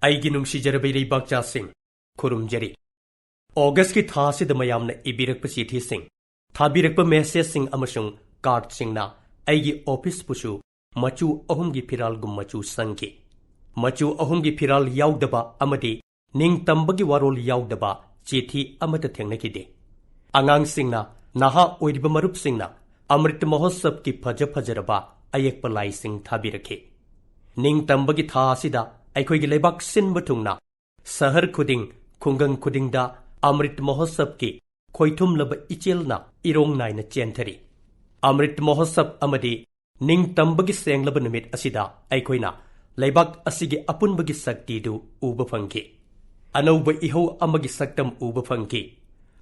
ꯑꯩꯒꯤ ꯅꯨꯡꯁꯤꯖꯔꯕ ꯏꯔꯩꯕꯥꯛꯆꯥꯁꯤꯡ ꯈꯨꯔꯨꯝꯖꯔꯤ꯫ ꯑꯣꯒꯁꯀꯤ ꯊꯥꯁꯤꯗ ꯃꯌꯥꯝꯅ ꯏꯕꯤꯔꯛꯄ ꯆꯤꯊꯤꯁꯤꯡ, ꯊꯥꯕꯤꯔꯛꯄ ꯃꯦꯁꯦꯖꯁꯤꯡ ꯑꯃꯁꯨꯡ ꯀꯥꯔꯗꯁꯤꯡꯅ ꯑꯩꯒꯤ ꯑꯣꯐꯤꯁꯄꯨꯁꯨ ꯃꯆꯨ ꯑꯍꯨꯝꯒꯤ ꯐꯤꯔꯥꯜꯒꯨꯝ ꯃꯆꯨ ꯁꯪꯈꯤ꯫ ꯃꯆꯨ ꯑꯍꯨꯝꯒꯤ ꯐꯤꯔꯥꯜ ꯌꯥꯎꯗꯕ ꯑꯃꯗꯤ ꯅꯤꯡꯇꯝꯕꯒꯤ ꯋꯥꯔꯣꯜ ꯌꯥꯎꯗꯕ ꯆꯤꯊꯤ ꯑꯃꯠꯇ ꯊꯦꯡꯅꯈꯤꯗꯦ꯫ ꯑꯉꯥꯡꯁꯤꯡꯅ, ꯅꯍꯥ ꯑꯣꯏꯔꯤꯕ ꯃꯔꯨꯞꯁꯤꯡꯅ ꯑꯃ꯭ꯔꯤꯠ ꯃꯍꯣꯠꯁꯕꯀꯤ ꯐꯖꯔꯕ ꯑꯌꯦꯛꯄ ꯂꯥꯏꯁꯤꯡ ꯊꯥꯕꯤꯔꯛꯈꯤ꯫ ꯅꯤꯡꯇꯝꯕꯒꯤ ꯊꯥ ꯑꯁꯤꯗ ꯑꯩꯈꯣꯏꯒꯤ ꯂꯩꯕꯥꯛ ꯁꯤꯟꯕ ꯊꯨꯡꯅ ꯁꯍꯔ ꯈꯨꯗꯤꯡ, ꯈꯨꯡꯒꯪ ꯈꯨꯗꯤꯡꯗ ꯑꯃ꯭ꯔꯤꯠ ꯃꯍꯣꯠꯁꯕꯀꯤ ꯈꯣꯏꯊꯨꯝꯂꯕ ꯏꯆꯦꯜꯅ ꯏꯔꯣꯡ ꯅꯥꯏꯅ ꯆꯦꯟꯊꯔꯤ꯫ ꯑꯃ꯭ꯔꯤꯠ ꯃꯍꯣꯠꯁꯕ ꯑꯃꯗꯤ ꯅꯤꯡꯇꯝꯕꯒꯤ ꯁꯦꯡꯂꯕ ꯅꯨꯃꯤꯠ ꯑꯁꯤꯗ ꯑꯩꯈꯣꯏꯅ ꯂꯩꯕꯥꯛ ꯑꯁꯤꯒꯤ ꯑꯄꯨꯟꯕꯒꯤ ꯁꯛꯇꯤꯗꯨ ꯎꯕ ꯐꯪꯈꯤ꯫ ꯑꯅꯧꯕ ꯏꯍꯧ ꯑꯃꯒꯤ ꯁꯛꯇꯝ ꯎꯕ ꯐꯪꯈꯤ꯫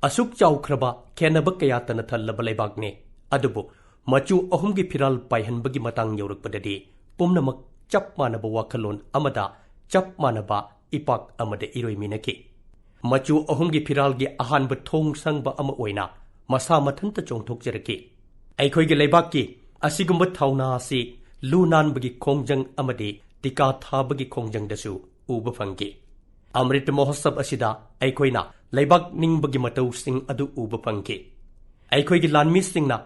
ꯑꯁꯨꯛ ꯆꯥꯎꯈ꯭ꯔꯕ ꯈꯦꯟꯅꯕ ꯀꯌꯥꯇꯅ ꯊꯜꯂꯕ ꯂꯩꯕꯥꯛꯅꯤ, ꯑꯗꯨꯕꯨ ꯃꯆꯨ ꯑꯍꯨꯝꯒꯤ ꯐꯤꯔꯥꯜ ꯄꯥꯏꯍꯟꯕꯒꯤ ꯃꯇꯥꯡ ꯌꯧꯔꯛꯄꯗꯗꯤ ꯄꯨꯝꯅꯃꯛ ꯆꯞ ꯃꯥꯟꯅꯕ ꯋꯥꯈꯜꯂꯣꯟ ꯑꯃꯗ, ꯆꯞ ꯃꯥꯟꯅꯕ ꯏꯄꯥꯛ ꯑꯃꯗ ꯏꯔꯣꯏꯃꯤꯟꯅꯈꯤ꯫ ꯃꯆꯨ ꯑꯍꯨꯝꯒꯤ ꯐꯤꯔꯥꯜꯒꯤ ꯑꯍꯥꯟꯕ ꯊꯣꯡ ꯁꯪꯕ ꯑꯃ ꯑꯣꯏꯅ ꯃꯁꯥ ꯃꯊꯟꯇ ꯆꯣꯡꯊꯣꯛꯆꯔꯛꯈꯤ꯫ ꯑꯩꯈꯣꯏꯒꯤ ꯂꯩꯕꯥꯛꯀꯤ ꯑꯁꯤꯒꯨꯝꯕ ꯊꯧꯅꯥ ꯑꯁꯤ ꯂꯨ ꯅꯥꯟꯕꯒꯤ ꯈꯣꯡꯖꯪ ꯑꯃꯗꯤ ꯇꯤꯀꯥ ꯊꯥꯕꯒꯤ ꯈꯣꯡꯖꯪꯗꯁꯨ ꯎꯕ ꯐꯪꯈꯤ꯫ ꯑꯃ꯭ꯔꯤꯠ ꯃꯍꯣꯠꯁꯕ ꯑꯁꯤꯗ ꯑꯩꯈꯣꯏꯅ ꯂꯩꯕꯥꯛ ꯅꯤꯡꯕꯒꯤ ꯃꯇꯧꯁꯤꯡ ꯑꯗꯨ ꯎꯕ ꯐꯪꯈꯤ꯫ ꯑꯩꯈꯣꯏꯒꯤ ꯂꯥꯟꯃꯤꯁꯤꯡꯅ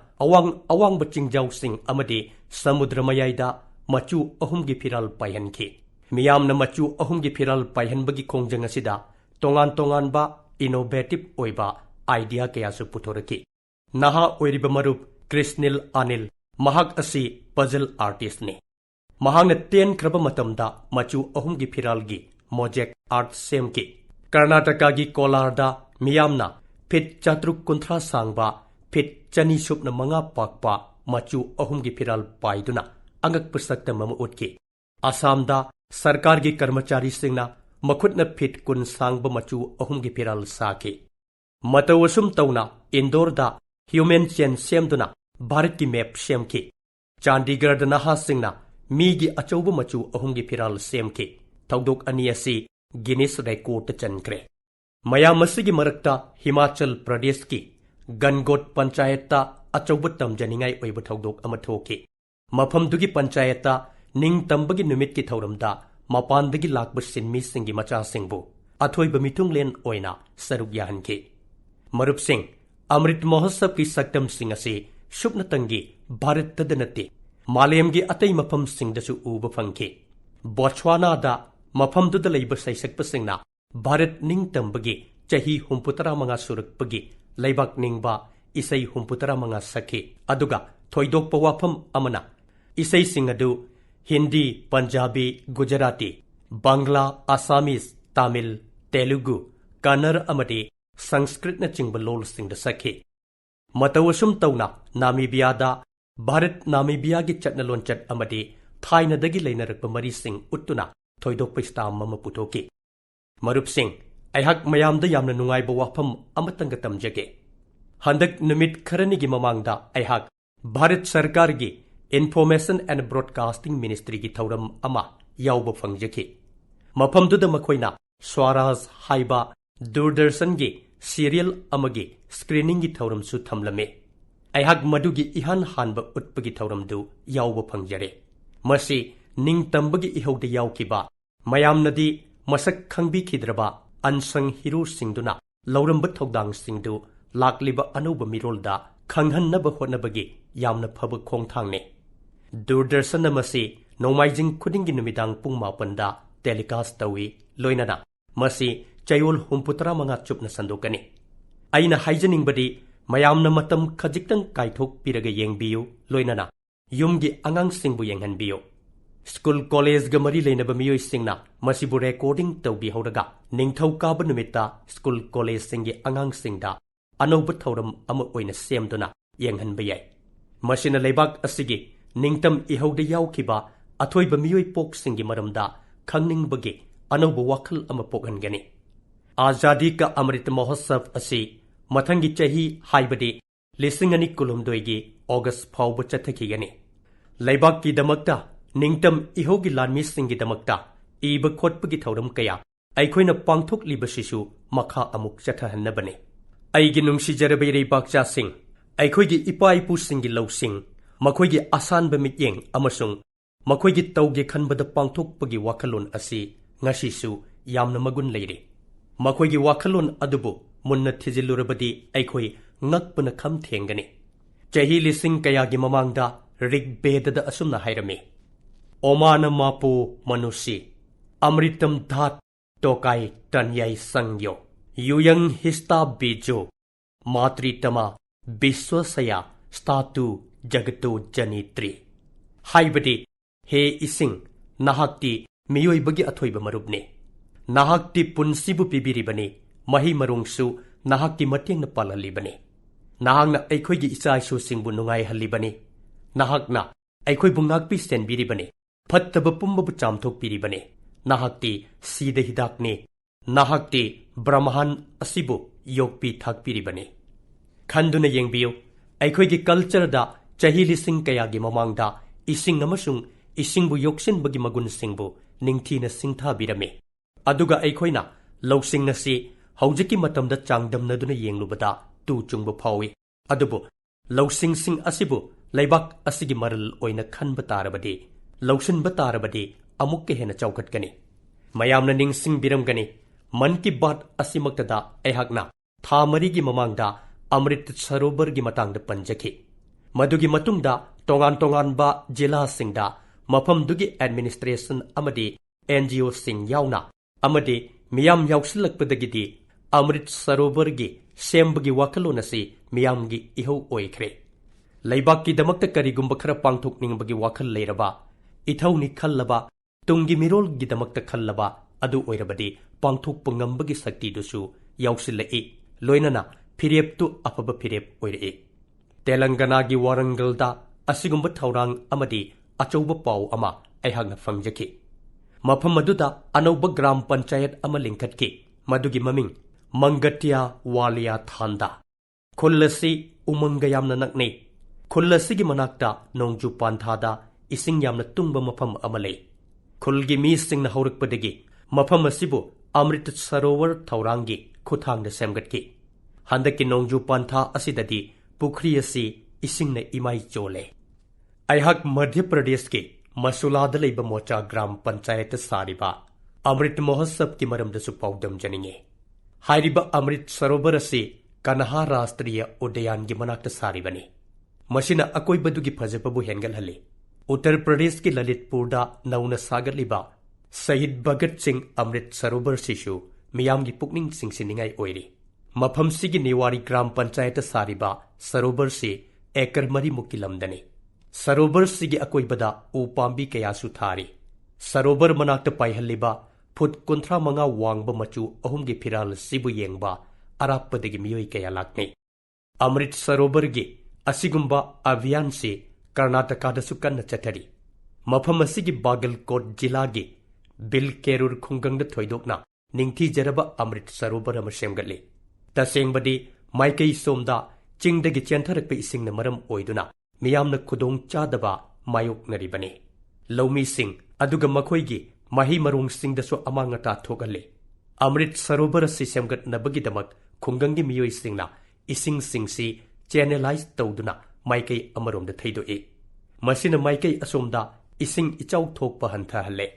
ꯑꯋꯥꯡꯕ ꯆꯤꯡꯖꯥꯎꯁꯤꯡ ꯑꯃꯗꯤ ꯁꯃꯨꯗ꯭ꯔ ꯃꯌꯥꯏꯗ ꯃꯆꯨ ꯑꯍꯨꯝꯒꯤ ꯐꯤꯔꯥꯜ ꯄꯥꯏꯍꯟꯈꯤ꯫ ꯃꯤꯌꯥꯝꯅ ꯃꯆꯨ ꯑꯍꯨꯝꯒꯤ ꯐꯤꯔꯥꯜ ꯄꯥꯏꯍꯟꯕꯒꯤ ꯈꯣꯡꯖꯪ ꯑꯁꯤꯗ ꯇꯣꯉꯥꯟ ꯇꯣꯉꯥꯟꯕ ꯏꯅꯣꯚꯦꯇꯤꯕ ꯑꯣꯏꯕ ꯑꯥꯏꯗꯤꯌꯥ ꯀꯌꯥꯁꯨ ꯄꯨꯊꯣꯔꯛꯈꯤ꯫ ꯅꯍꯥ ꯑꯣꯏꯔꯤꯕ ꯃꯔꯨꯞ ꯀ꯭ꯔꯤꯁꯅꯤꯜ ꯑꯅꯤꯜ, ꯃꯍꯥꯛ ꯑꯁꯤ ꯄꯖꯜ ꯑꯥꯔꯇꯤꯁꯠꯅꯤ꯫ ꯃꯍꯥꯛꯅ ꯇꯦꯟꯈ꯭ꯔꯕ ꯃꯇꯝꯗ ꯃꯆꯨ ꯑꯍꯨꯝꯒꯤ ꯐꯤꯔꯥꯜꯒꯤ ꯃꯣꯖꯦꯛ ꯑꯥꯔꯠ ꯁꯦꯝꯈꯤ꯫ ꯀꯔꯅꯥꯇꯀꯥꯒꯤ ꯀꯣꯂꯥꯔꯗ ꯃꯤꯌꯥꯝꯅ ꯐꯤꯠ 450 ꯁꯥꯡꯕ, ꯐꯤꯠ 205 ꯄꯥꯛꯄ ꯃꯆꯨ ꯑꯍꯨꯝꯒꯤ ꯐꯤꯔꯥꯜ ꯄꯥꯏꯗꯨꯅ ꯑꯉꯛꯄ ꯁꯛꯇꯝ ꯑꯃ ꯎꯠꯈꯤ꯫ ꯑꯁꯥꯝꯗ ꯁꯔꯀꯥꯔꯒꯤ ꯀꯔꯃꯆꯥꯔꯤꯁꯤꯡꯅ ꯃꯈꯨꯠꯅ ꯐꯤꯠ 10 ꯁꯥꯡꯕ ꯃꯆꯨ ꯑꯍꯨꯝꯒꯤ ꯐꯤꯔꯥꯜ ꯁꯥꯈꯤ꯫ ꯃꯇꯧ ꯑꯁꯨꯝ ꯇꯧꯅ ꯏꯟꯗꯣꯔꯗ ꯍ꯭ꯌꯨꯃꯦꯟ ꯆꯦꯟ ꯁꯦꯝꯗꯨꯅ ꯚꯥꯔꯠꯀꯤ ꯃꯦꯞ ꯁꯦꯝꯈꯤ꯫ ꯆꯥꯟꯗꯤꯒꯔꯗ ꯅꯍꯥꯁꯤꯡꯅ ꯃꯤꯒꯤ ꯑꯆꯧꯕ ꯃꯆꯨ ꯑꯍꯨꯝꯒꯤ ꯐꯤꯔꯥꯜ ꯁꯦꯝꯈꯤ꯫ ꯊꯧꯗꯣꯛ ꯑꯅꯤ ꯑꯁꯤ ꯒꯤꯅꯤꯁ ꯔꯦꯀꯣꯔꯗꯇ ꯆꯟꯈ꯭ꯔꯦ꯫ ꯃꯌꯥꯝ ꯑꯁꯤꯒꯤ ꯃꯔꯛꯇ ꯍꯤꯃꯥꯆꯜ ꯄ꯭ꯔꯗꯦꯁꯀꯤ ꯒꯟꯒꯣꯠ ꯄꯟꯆꯥꯌꯠꯇ ꯑꯆꯧꯕ ꯇꯝꯖꯅꯤꯡꯉꯥꯏ ꯑꯣꯏꯕ ꯊꯧꯗꯣꯛ ꯑꯃ ꯊꯣꯛꯈꯤ꯫ ꯃꯐꯝꯗꯨꯒꯤ ꯄꯟꯆꯥꯌꯠꯇ ꯅꯤꯡꯇꯝꯕꯒꯤ ꯅꯨꯃꯤꯠꯀꯤ ꯊꯧꯔꯝꯗ ꯃꯄꯥꯟꯗꯒꯤ ꯂꯥꯛꯄ ꯁꯤꯟꯃꯤꯁꯤꯡꯒꯤ ꯃꯆꯥꯁꯤꯡꯕꯨ ꯑꯊꯣꯏꯕ ꯃꯤꯊꯨꯡꯂꯦꯟ ꯑꯣꯏꯅ ꯁꯔꯨꯛ ꯌꯥꯍꯟꯈꯤ꯫ ꯃꯔꯨꯞꯁꯤꯡ, ꯑꯃ꯭ꯔꯤꯠ ꯃꯍꯣꯠꯁꯕꯀꯤ ꯁꯛꯇꯝꯁꯤꯡ ꯑꯁꯤ ꯁꯨꯞꯅꯇꯪꯒꯤ ꯚꯥꯔꯠꯇꯗ ꯅꯠꯇꯦ, ꯃꯥꯂꯦꯝꯒꯤ ꯑꯇꯩ ꯃꯐꯝꯁꯤꯡꯗꯁꯨ ꯎꯕ ꯐꯪꯈꯤ꯫ ꯕꯣꯠꯁ꯭ꯋꯥꯅꯥꯗ ꯃꯐꯝꯗꯨꯗ ꯂꯩꯕ ꯁꯩꯁꯛꯄꯁꯤꯡꯅ ꯚꯥꯔꯠ ꯅꯤꯡꯇꯝꯕꯒꯤ ꯆꯍꯤ 35 ꯁꯨꯔꯛꯄꯒꯤ ꯂꯩꯕꯥꯛ ꯅꯤꯡꯕ ꯏꯁꯩ 35 ꯁꯛꯈꯤ꯫ ꯑꯗꯨꯒ ꯊꯣꯏꯗꯣꯛꯄ ꯋꯥꯐꯝ ꯑꯃꯅ ꯏꯁꯩꯁꯤꯡ ꯑꯗꯨ ꯍꯤꯟꯗꯤ, ꯄꯟꯖꯥꯕꯤ, ꯒꯨꯖꯔꯥꯇꯤ, ꯕꯪꯒ꯭ꯂꯥ, ꯑꯁꯥꯃꯤꯖ, ꯇꯥꯃꯤꯜ, ꯇꯦꯂꯨꯒꯨ, ꯀꯟꯅꯔ ꯑꯃꯗꯤ ꯁꯪꯁꯀ꯭ꯔꯤꯠꯅꯆꯤꯡꯕ ꯂꯣꯜꯁꯤꯡꯗ ꯁꯛꯈꯤ꯫ ꯃꯇꯧ ꯑꯁꯨꯝ ꯇꯧꯅ ꯅꯥꯃꯤꯕꯤꯌꯥꯗ ꯚꯥꯔꯠ ꯅꯥꯃꯤꯕꯤꯌꯥꯒꯤ ꯆꯠꯅ ꯂꯣꯟꯆꯠ ꯑꯃꯗꯤ ꯊꯥꯏꯅꯗꯒꯤ ꯂꯩꯅꯔꯛꯄ ꯃꯔꯤꯁꯤꯡ ꯎꯠꯇꯨꯅ ꯊꯣꯏꯗꯣꯛꯄ ꯁ꯭ꯇꯥꯝ ꯑꯃ ꯄꯨꯊꯣꯛꯈꯤ꯫ ꯃꯔꯨꯞꯁꯤꯡ, ꯑꯩꯍꯥꯛ ꯃꯌꯥꯝꯗ ꯌꯥꯝꯅ ꯅꯨꯡꯉꯥꯏꯕ ꯋꯥꯐꯝ ꯑꯃꯇꯪꯒ ꯇꯝꯖꯒꯦ꯫ ꯍꯟꯗꯛ ꯅꯨꯃꯤꯠ ꯈꯔꯅꯤꯒꯤ ꯃꯃꯥꯡꯗ ꯑꯩꯍꯥꯛ ꯚꯥꯔꯠ ꯁꯔꯀꯥꯔꯒꯤ ꯏꯟꯐꯣꯔꯃꯦꯁꯟ ꯑꯦꯟड ꯕ꯭ꯔꯣꯗꯀꯥꯁꯇꯤꯡ ꯃꯤꯅꯤꯁꯇ꯭ꯔꯤꯒꯤ ꯊꯧꯔꯝ ꯑꯃ ꯌꯥꯎꯕ ꯐꯪꯖꯈꯤ꯫ ꯃꯐꯝꯗꯨꯗ ꯃꯈꯣꯏꯅ ꯁ꯭ꯋꯥꯔꯥꯖ ꯍꯥꯏꯕ ꯗꯨꯔꯗꯔꯁꯟꯒꯤ ꯁꯤꯔꯤꯌꯦꯜ ꯑꯃꯒꯤ ꯁ꯭ꯀ꯭ꯔꯤꯅꯤꯡꯒꯤ ꯊꯧꯔꯝꯁꯨ ꯊꯝꯂꯝꯃꯤ꯫ ꯑꯩꯍꯥꯛ ꯃꯗꯨꯒꯤ ꯏꯍꯥꯟ ꯍꯥꯟꯕ ꯎꯠꯄꯒꯤ ꯊꯧꯔꯝꯗꯨ ꯌꯥꯎꯕ ꯐꯪꯖꯔꯦ꯫ ꯃꯁꯤ ꯅꯤꯡꯇꯝꯕꯒꯤ ꯏꯍꯧꯗ ꯌꯥꯎꯈꯤꯕ, ꯃꯌꯥꯝꯅꯗꯤ ꯃꯁꯛ ꯈꯪꯕꯤꯈꯤꯗ꯭ꯔꯕ ꯑꯟꯁꯪ ꯍꯤꯔꯣꯁꯤꯡꯗꯨꯅ ꯂꯧꯔꯝꯕ ꯊꯧꯗꯥꯡꯁꯤꯡꯗꯨ ꯂꯥꯛꯂꯤꯕ ꯑꯅꯧꯕ ꯃꯤꯔꯣꯜꯗ ꯈꯪꯍꯟꯅꯕ ꯍꯣꯠꯅꯕꯒꯤ ꯌꯥꯝꯅ ꯐꯕ ꯈꯣꯡꯊꯥꯡꯅꯤ꯫ ꯗꯨꯔꯗꯔꯁꯟꯅ ꯃꯁꯤ ꯅꯣꯡꯃꯥꯏꯖꯤꯡ ꯈꯨꯗꯤꯡꯒꯤ ꯅꯨꯃꯤꯗꯥꯡ ꯄꯨꯡ 7ꯗ ꯇꯦꯂꯤꯀꯥꯁꯠ ꯇꯧꯏ, ꯂꯣꯏꯅꯅ ꯃꯁꯤ ꯆꯌꯣꯜ 35 ꯆꯨꯞꯅ ꯁꯟꯗꯣꯛꯀꯅꯤ꯫ ꯑꯩꯅ ꯍꯥꯏꯖꯅꯤꯡꯕꯗꯤ ꯃꯌꯥꯝꯅ ꯃꯇꯝ ꯈꯖꯤꯛꯇꯪ ꯀꯥꯏꯊꯣꯛꯄꯤꯔꯒ ꯌꯦꯡꯕꯤꯌꯨ, ꯂꯣꯏꯅꯅ ꯌꯨꯝꯒꯤ ꯑꯉꯥꯡꯁꯤꯡꯕꯨ ꯌꯦꯡꯍꯟꯕꯤꯌꯨ꯫ ꯁ꯭ꯀꯨꯜ ꯀꯣꯂꯦꯖꯒ ꯃꯔꯤ ꯂꯩꯅꯕ ꯃꯤꯑꯣꯏꯁꯤꯡꯅ ꯃꯁꯤꯕꯨ ꯔꯦꯀꯣꯔꯗꯤꯡ ꯇꯧꯕꯤꯍꯧꯔꯒ ꯅꯤꯡꯊꯧꯀꯥꯕ ꯅꯨꯃꯤꯠꯇ ꯁ꯭ꯀꯨꯜ ꯀꯣꯂꯦꯖꯁꯤꯡꯒꯤ ꯑꯉꯥꯡꯁꯤꯡꯗ ꯑꯅꯧꯕ ꯊꯧꯔꯝ ꯑꯃ ꯑꯣꯏꯅ ꯁꯦꯝꯗꯨꯅ ꯌꯦꯡꯍꯟꯕ ꯌꯥꯏ꯫ ꯃꯁꯤꯅ ꯂꯩꯕꯥꯛ ꯑꯁꯤꯒꯤ ꯅꯤꯡꯇꯝ ꯏꯍꯧꯗ ꯌꯥꯎꯈꯤꯕ ꯑꯊꯣꯏꯕ ꯃꯤꯑꯣꯏ ꯄꯣꯛꯁꯤꯡꯒꯤ ꯃꯔꯝꯗ ꯈꯪꯅꯤꯡꯕꯒꯤ ꯑꯅꯧꯕ ꯋꯥꯈꯜ ꯑꯃ ꯄꯣꯛꯍꯟꯒꯅꯤ꯫ ꯑꯖꯥꯗꯤ ꯀꯥ ꯑꯃ꯭ꯔꯤꯠ ꯃꯍꯣꯠꯁꯕ ꯑꯁꯤ ꯃꯊꯪꯒꯤ ꯆꯍꯤ ꯍꯥꯏꯕꯗꯤ 2019ꯒꯤ ꯑꯣꯒꯁꯠ ꯐꯥꯎꯕ ꯆꯠꯊꯈꯤꯒꯅꯤ꯫ ꯂꯩꯕꯥꯛꯀꯤꯗꯃꯛꯇ, ꯅꯤꯡꯇꯝ ꯏꯍꯧꯒꯤ ꯂꯥꯟꯃꯤꯁꯤꯡꯒꯤꯗꯃꯛꯇ ꯏꯕ ꯈꯣꯠꯄꯒꯤ ꯊꯧꯔꯝ ꯀꯌꯥ ꯑꯩꯈꯣꯏꯅ ꯄꯥꯡꯊꯣꯛꯂꯤꯕꯁꯤꯁꯨ ꯃꯈꯥ ꯑꯃꯨꯛ ꯆꯠꯊꯍꯟꯅꯕꯅꯤ꯫ ꯑꯩꯒꯤ ꯅꯨꯡꯁꯤꯖꯔꯕ ꯏꯔꯩꯕꯥꯛꯆꯥꯁꯤꯡ, ꯑꯩꯈꯣꯏꯒꯤ ꯏꯄꯥ ꯏꯄꯨꯁꯤꯡꯒꯤ ꯂꯧꯁꯤꯡ, ꯃꯈꯣꯏꯒꯤ ꯑꯁꯥꯟꯕ ꯃꯤꯠꯌꯦꯡ ꯑꯃꯁꯨꯡ ꯃꯈꯣꯏꯒꯤ ꯇꯧꯒꯦ ꯈꯟꯕꯗ ꯄꯥꯡꯊꯣꯛꯄꯒꯤ ꯋꯥꯈꯜꯂꯣꯟ ꯑꯁꯤ ngasisu yamna magun leire makhoi gi wakhalon adubu munna thijilurabadi aikhoi ngakpuna kham thengani chahi lising kaya gi mamangda rigbedada asumna hairami omana mapu manusi amritam dhat tokai tanyai sangyo yuyang hista bijo matritama biswasaya statu jagatu janitri haibadi he ising nahakti miyoibagi athoiba marubne nahakti punsibu pibiribani mahi marungsu nahakti mateng na palalibani nahakna aikhoigi ichaisu singbu nungai halibani nahakna aikhoibu ngakpi senbiribani fattaba pumbabu chamthok piribani nahakti sida hidakni nahakti brahman asibu yokpi thakpiribani khanduna yengbiyo aikhoigi culture da chahi lising kayagi mamangda ising amasung isingbu yoksinbagi magun singbu ningthina singtha birame aduga aikhoina lawsing nasi haujiki matamda changdamnaduna yenglubada tu chungbu phawi adubu lawsing sing asibu laibak asigi maral oina khanba tarabadi lawsinba tarabadi amukke hena chawkhatkani mayamna ningsing biramgani man ki baat asimaktada aihakna tha marigi mamangda amrit sarobar gi matangda panjaki madugi matungda tongan ba jila singda mafam dugi administration amadi NGO sing yauna amadi miyam yausilakpadagidi amrit sarobar gi sembagi wakalonasi miyam gi ihau oikhre laibak ki damakta karigumba khara pangthokningbagi wakhal leiraba ithawni khallaba tungi mirol gi damakta khallaba adu oirabadi pangthokpa ngambagi sakti dusu yausilai loinana phireptu afaba phirep oire Telangana gi Warangalda asigumba thaurang amadi achouba pau ama aihagna fangjaki mafam aduda anouba gram panchayat ama lingkhatki madugi maming Mangatia Walia Thanda Kullasi umanga yamna nakne Kullasi gi manakta nongju panthada ising yamna tungba mafam amale Kulgi mi singna haurakpadagi mafam asibu Amrit Sarovar Thaurangi khuthangda semgatki handaki nongju pantha asidadi pukhri asi isingna imai chole aihak Madhya Pradesh ki Masulada leiba mocha gram panchayat sariba Amrit Mahotsav ki maramdasu paudam janinge hairiba Amrit Sarovar asi Kanaha Rastriya Udayan gi manakta saribani masina akoibadugi phajababu hengalhale Uttar Pradesh ki Lalitpurda nauna sagarliba Shahid Bhagat Singh Amrit Sarovar sishu miyamgi pukning singsiningai oiri mafam sigi Niwari gram panchayat sariba Sarovar si ekar mari mukilamdani Sarovar sigi akoibada upambi kayasu thari Sarovar manakta paihaliba phut kunthra manga wangba machu ahumgi phiral sibu yengba arappadagi miyoi kaya lakne Amrit Sarovar gi asigumba abhiyan si Karnataka da sukanna chathari mafam asigi Bagalkot jila gi Bil Kerur khunggang da thoidokna ningthi jaraba Amrit Sarovar ama semgatli tasengbadi maikai somda chingdagi chentharakpa isingna maram oiduna miyamna khudong chadaba mayoknaribani lawmi sing aduga makhoigi mahi marung singdasu amangata thogale Amrit Sarovar si semgatnabagi damak khunggangi miyoi singna ising singsi channelize tawduna maikai amaromda theidoi masina maikai asomda ising ichau thokpa hanthahalle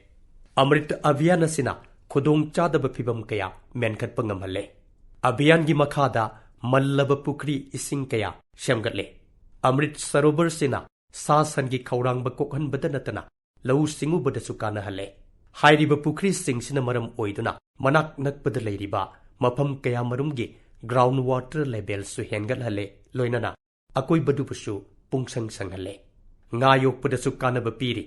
Amrit Abhiyan asina khudong chadaba phibam kaya menkhatpa ngamhalle Abhiyan gi makhada mallaba pukri ising kaya semgatle Amrit Sarovar sina sasan gi khaurangba kokhanbada natana lau singubada sukana halle hairiba pukri singsina maram oiduna manak nakpada leiriba mafam kaya marumgi ground water level su hengal halle loinana akoi badubusu pungsang sanghalle nga yokpada sukana bapiri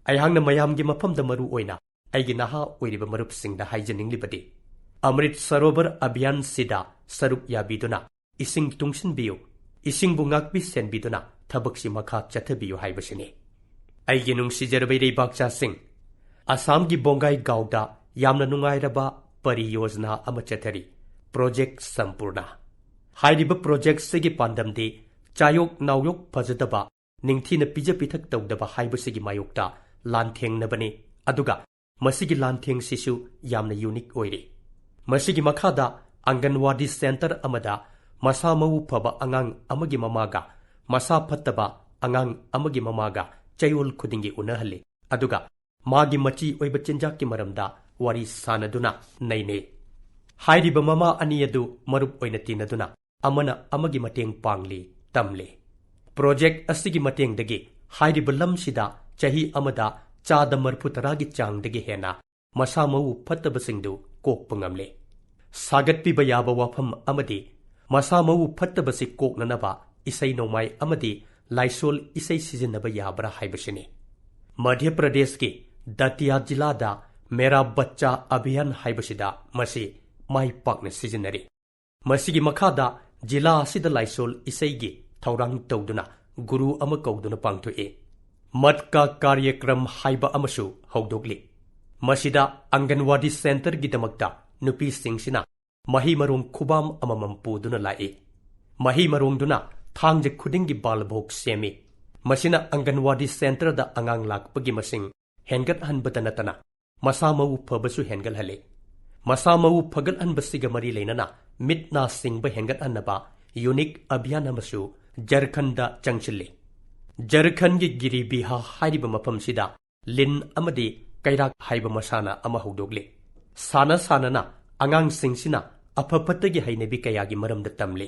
aihangna mayamgi mafamda maru oina aigi naha oiriba marup singda haijaninglibadi Amrit Sarovar Abhiyan sida saruk yabiduna ising tungsin biyu ising bungakbi senbiduna thabaksi makha chathabiyu haibasini aigi nungsijarbai reibakcha sing Assam gi Bongai Gauda yamna nungairaba pariyojana ama chathari Project Sampurna hairiba project sigi pandamdi chayok nawyok phajadaba ningthina pijapithak tawdaba haibasigi mayokta lanthengnabani aduga masigi lantheng sisu yamna unique oiri masigi makhada Anganwadi Center amada masa mau phaba angang amagi mamaga masa phattaba angang amagi mamaga chayol khudingi unahalle aduga magi machi oiba chinjak ki maramda wari sanaduna naine. Hairiba mama ani adu marup oina tinaduna amana amagi mateng pangli tamle. Project asigi mateng dagi hairiba lamsida chahi amada chada marfutaragi chang dagi hena masamawu fattabasingdu kokpangamle. Sagat piba yaba wafam amadi masamawu fattabasi koknanaba isai nomai amadi laisol isai sizinaba yabra haibashini. Madhya Pradesh ki Datia Jilada Mera Bacha Abhiyan haibashida masi mai pakna sizinari. Masigi makada jila asida laisol isaigi thaurang tawduna guru ama kauduna pangthoe. Matka karyakram haiba amasu haudogli. Masida Anganwadi Center gidamakta nupi singsina mahi marung khubam amamam puduna lae. Mahi marungduna thangje khudingi balbok semi. Masina Anganwadi Center da angang lakpagi masing hengat hanbata natana masamawu phabasu hengal hale. Masamawu phagal hanbasiga mari leinana mitna singba hengat hanaba unique abhiyan amasu Jharkhanda changchille. Jharkhand gi Giribiha haiba mafam sida lin amadi kairak haiba masana ama haudogle. Sana sanana angang singsina apapatagi hainabi kayagi maramda tamle.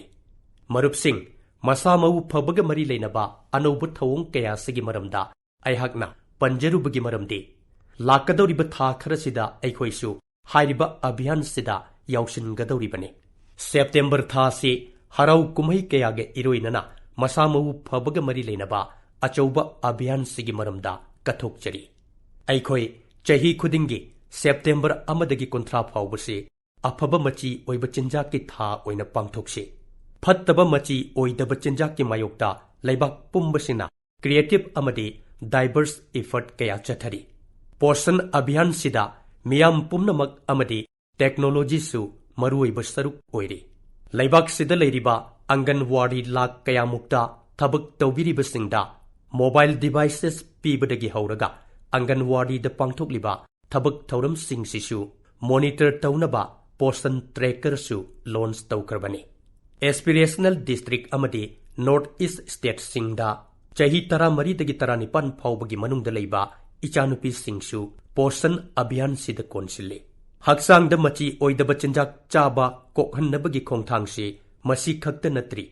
Marup sing masamawu phabaga mari leinaba anaubu thawung kaya sigi maramda aihakna panjarubagi maramde. Lakadoriba tha kharasida aikhoisu hairiba abhiyan sida yaushingadoribane. September tha si harau kumai kayage iroinana masamawu phabaga mari leinaba achauba abhiyan sigi maramda kathokchari. Aikhoi chahi khudingi September amadagi kontra phawbasi afaba machi oiba chinjaki tha oina pangthokse. Phattaba machi oidaba chinjaki mayokta laibak pumbasina creative amadi diverse effort kaya chathari. Portion abhiyan sida miyam pumnamak amadi technology su maruoiba saruk oire. Laibak sida leiriba Anganwadi lak kaya mukta thabak tawbiribasingda mobile devices pibadagi hauraga Anganwadi da pangthokliba thabak thauram singsisu monitor taunaba portion tracker su launch tawkrabani. Aspirational district amadi North East State singda chahi tara mari dagi tara nipan phawbagi manungda leiba ichanupi singsu portion abhiyan sida konsille. Haksangda machi oidaba chinjak chaba kokhannabagi khongthangsi masi khakta natri.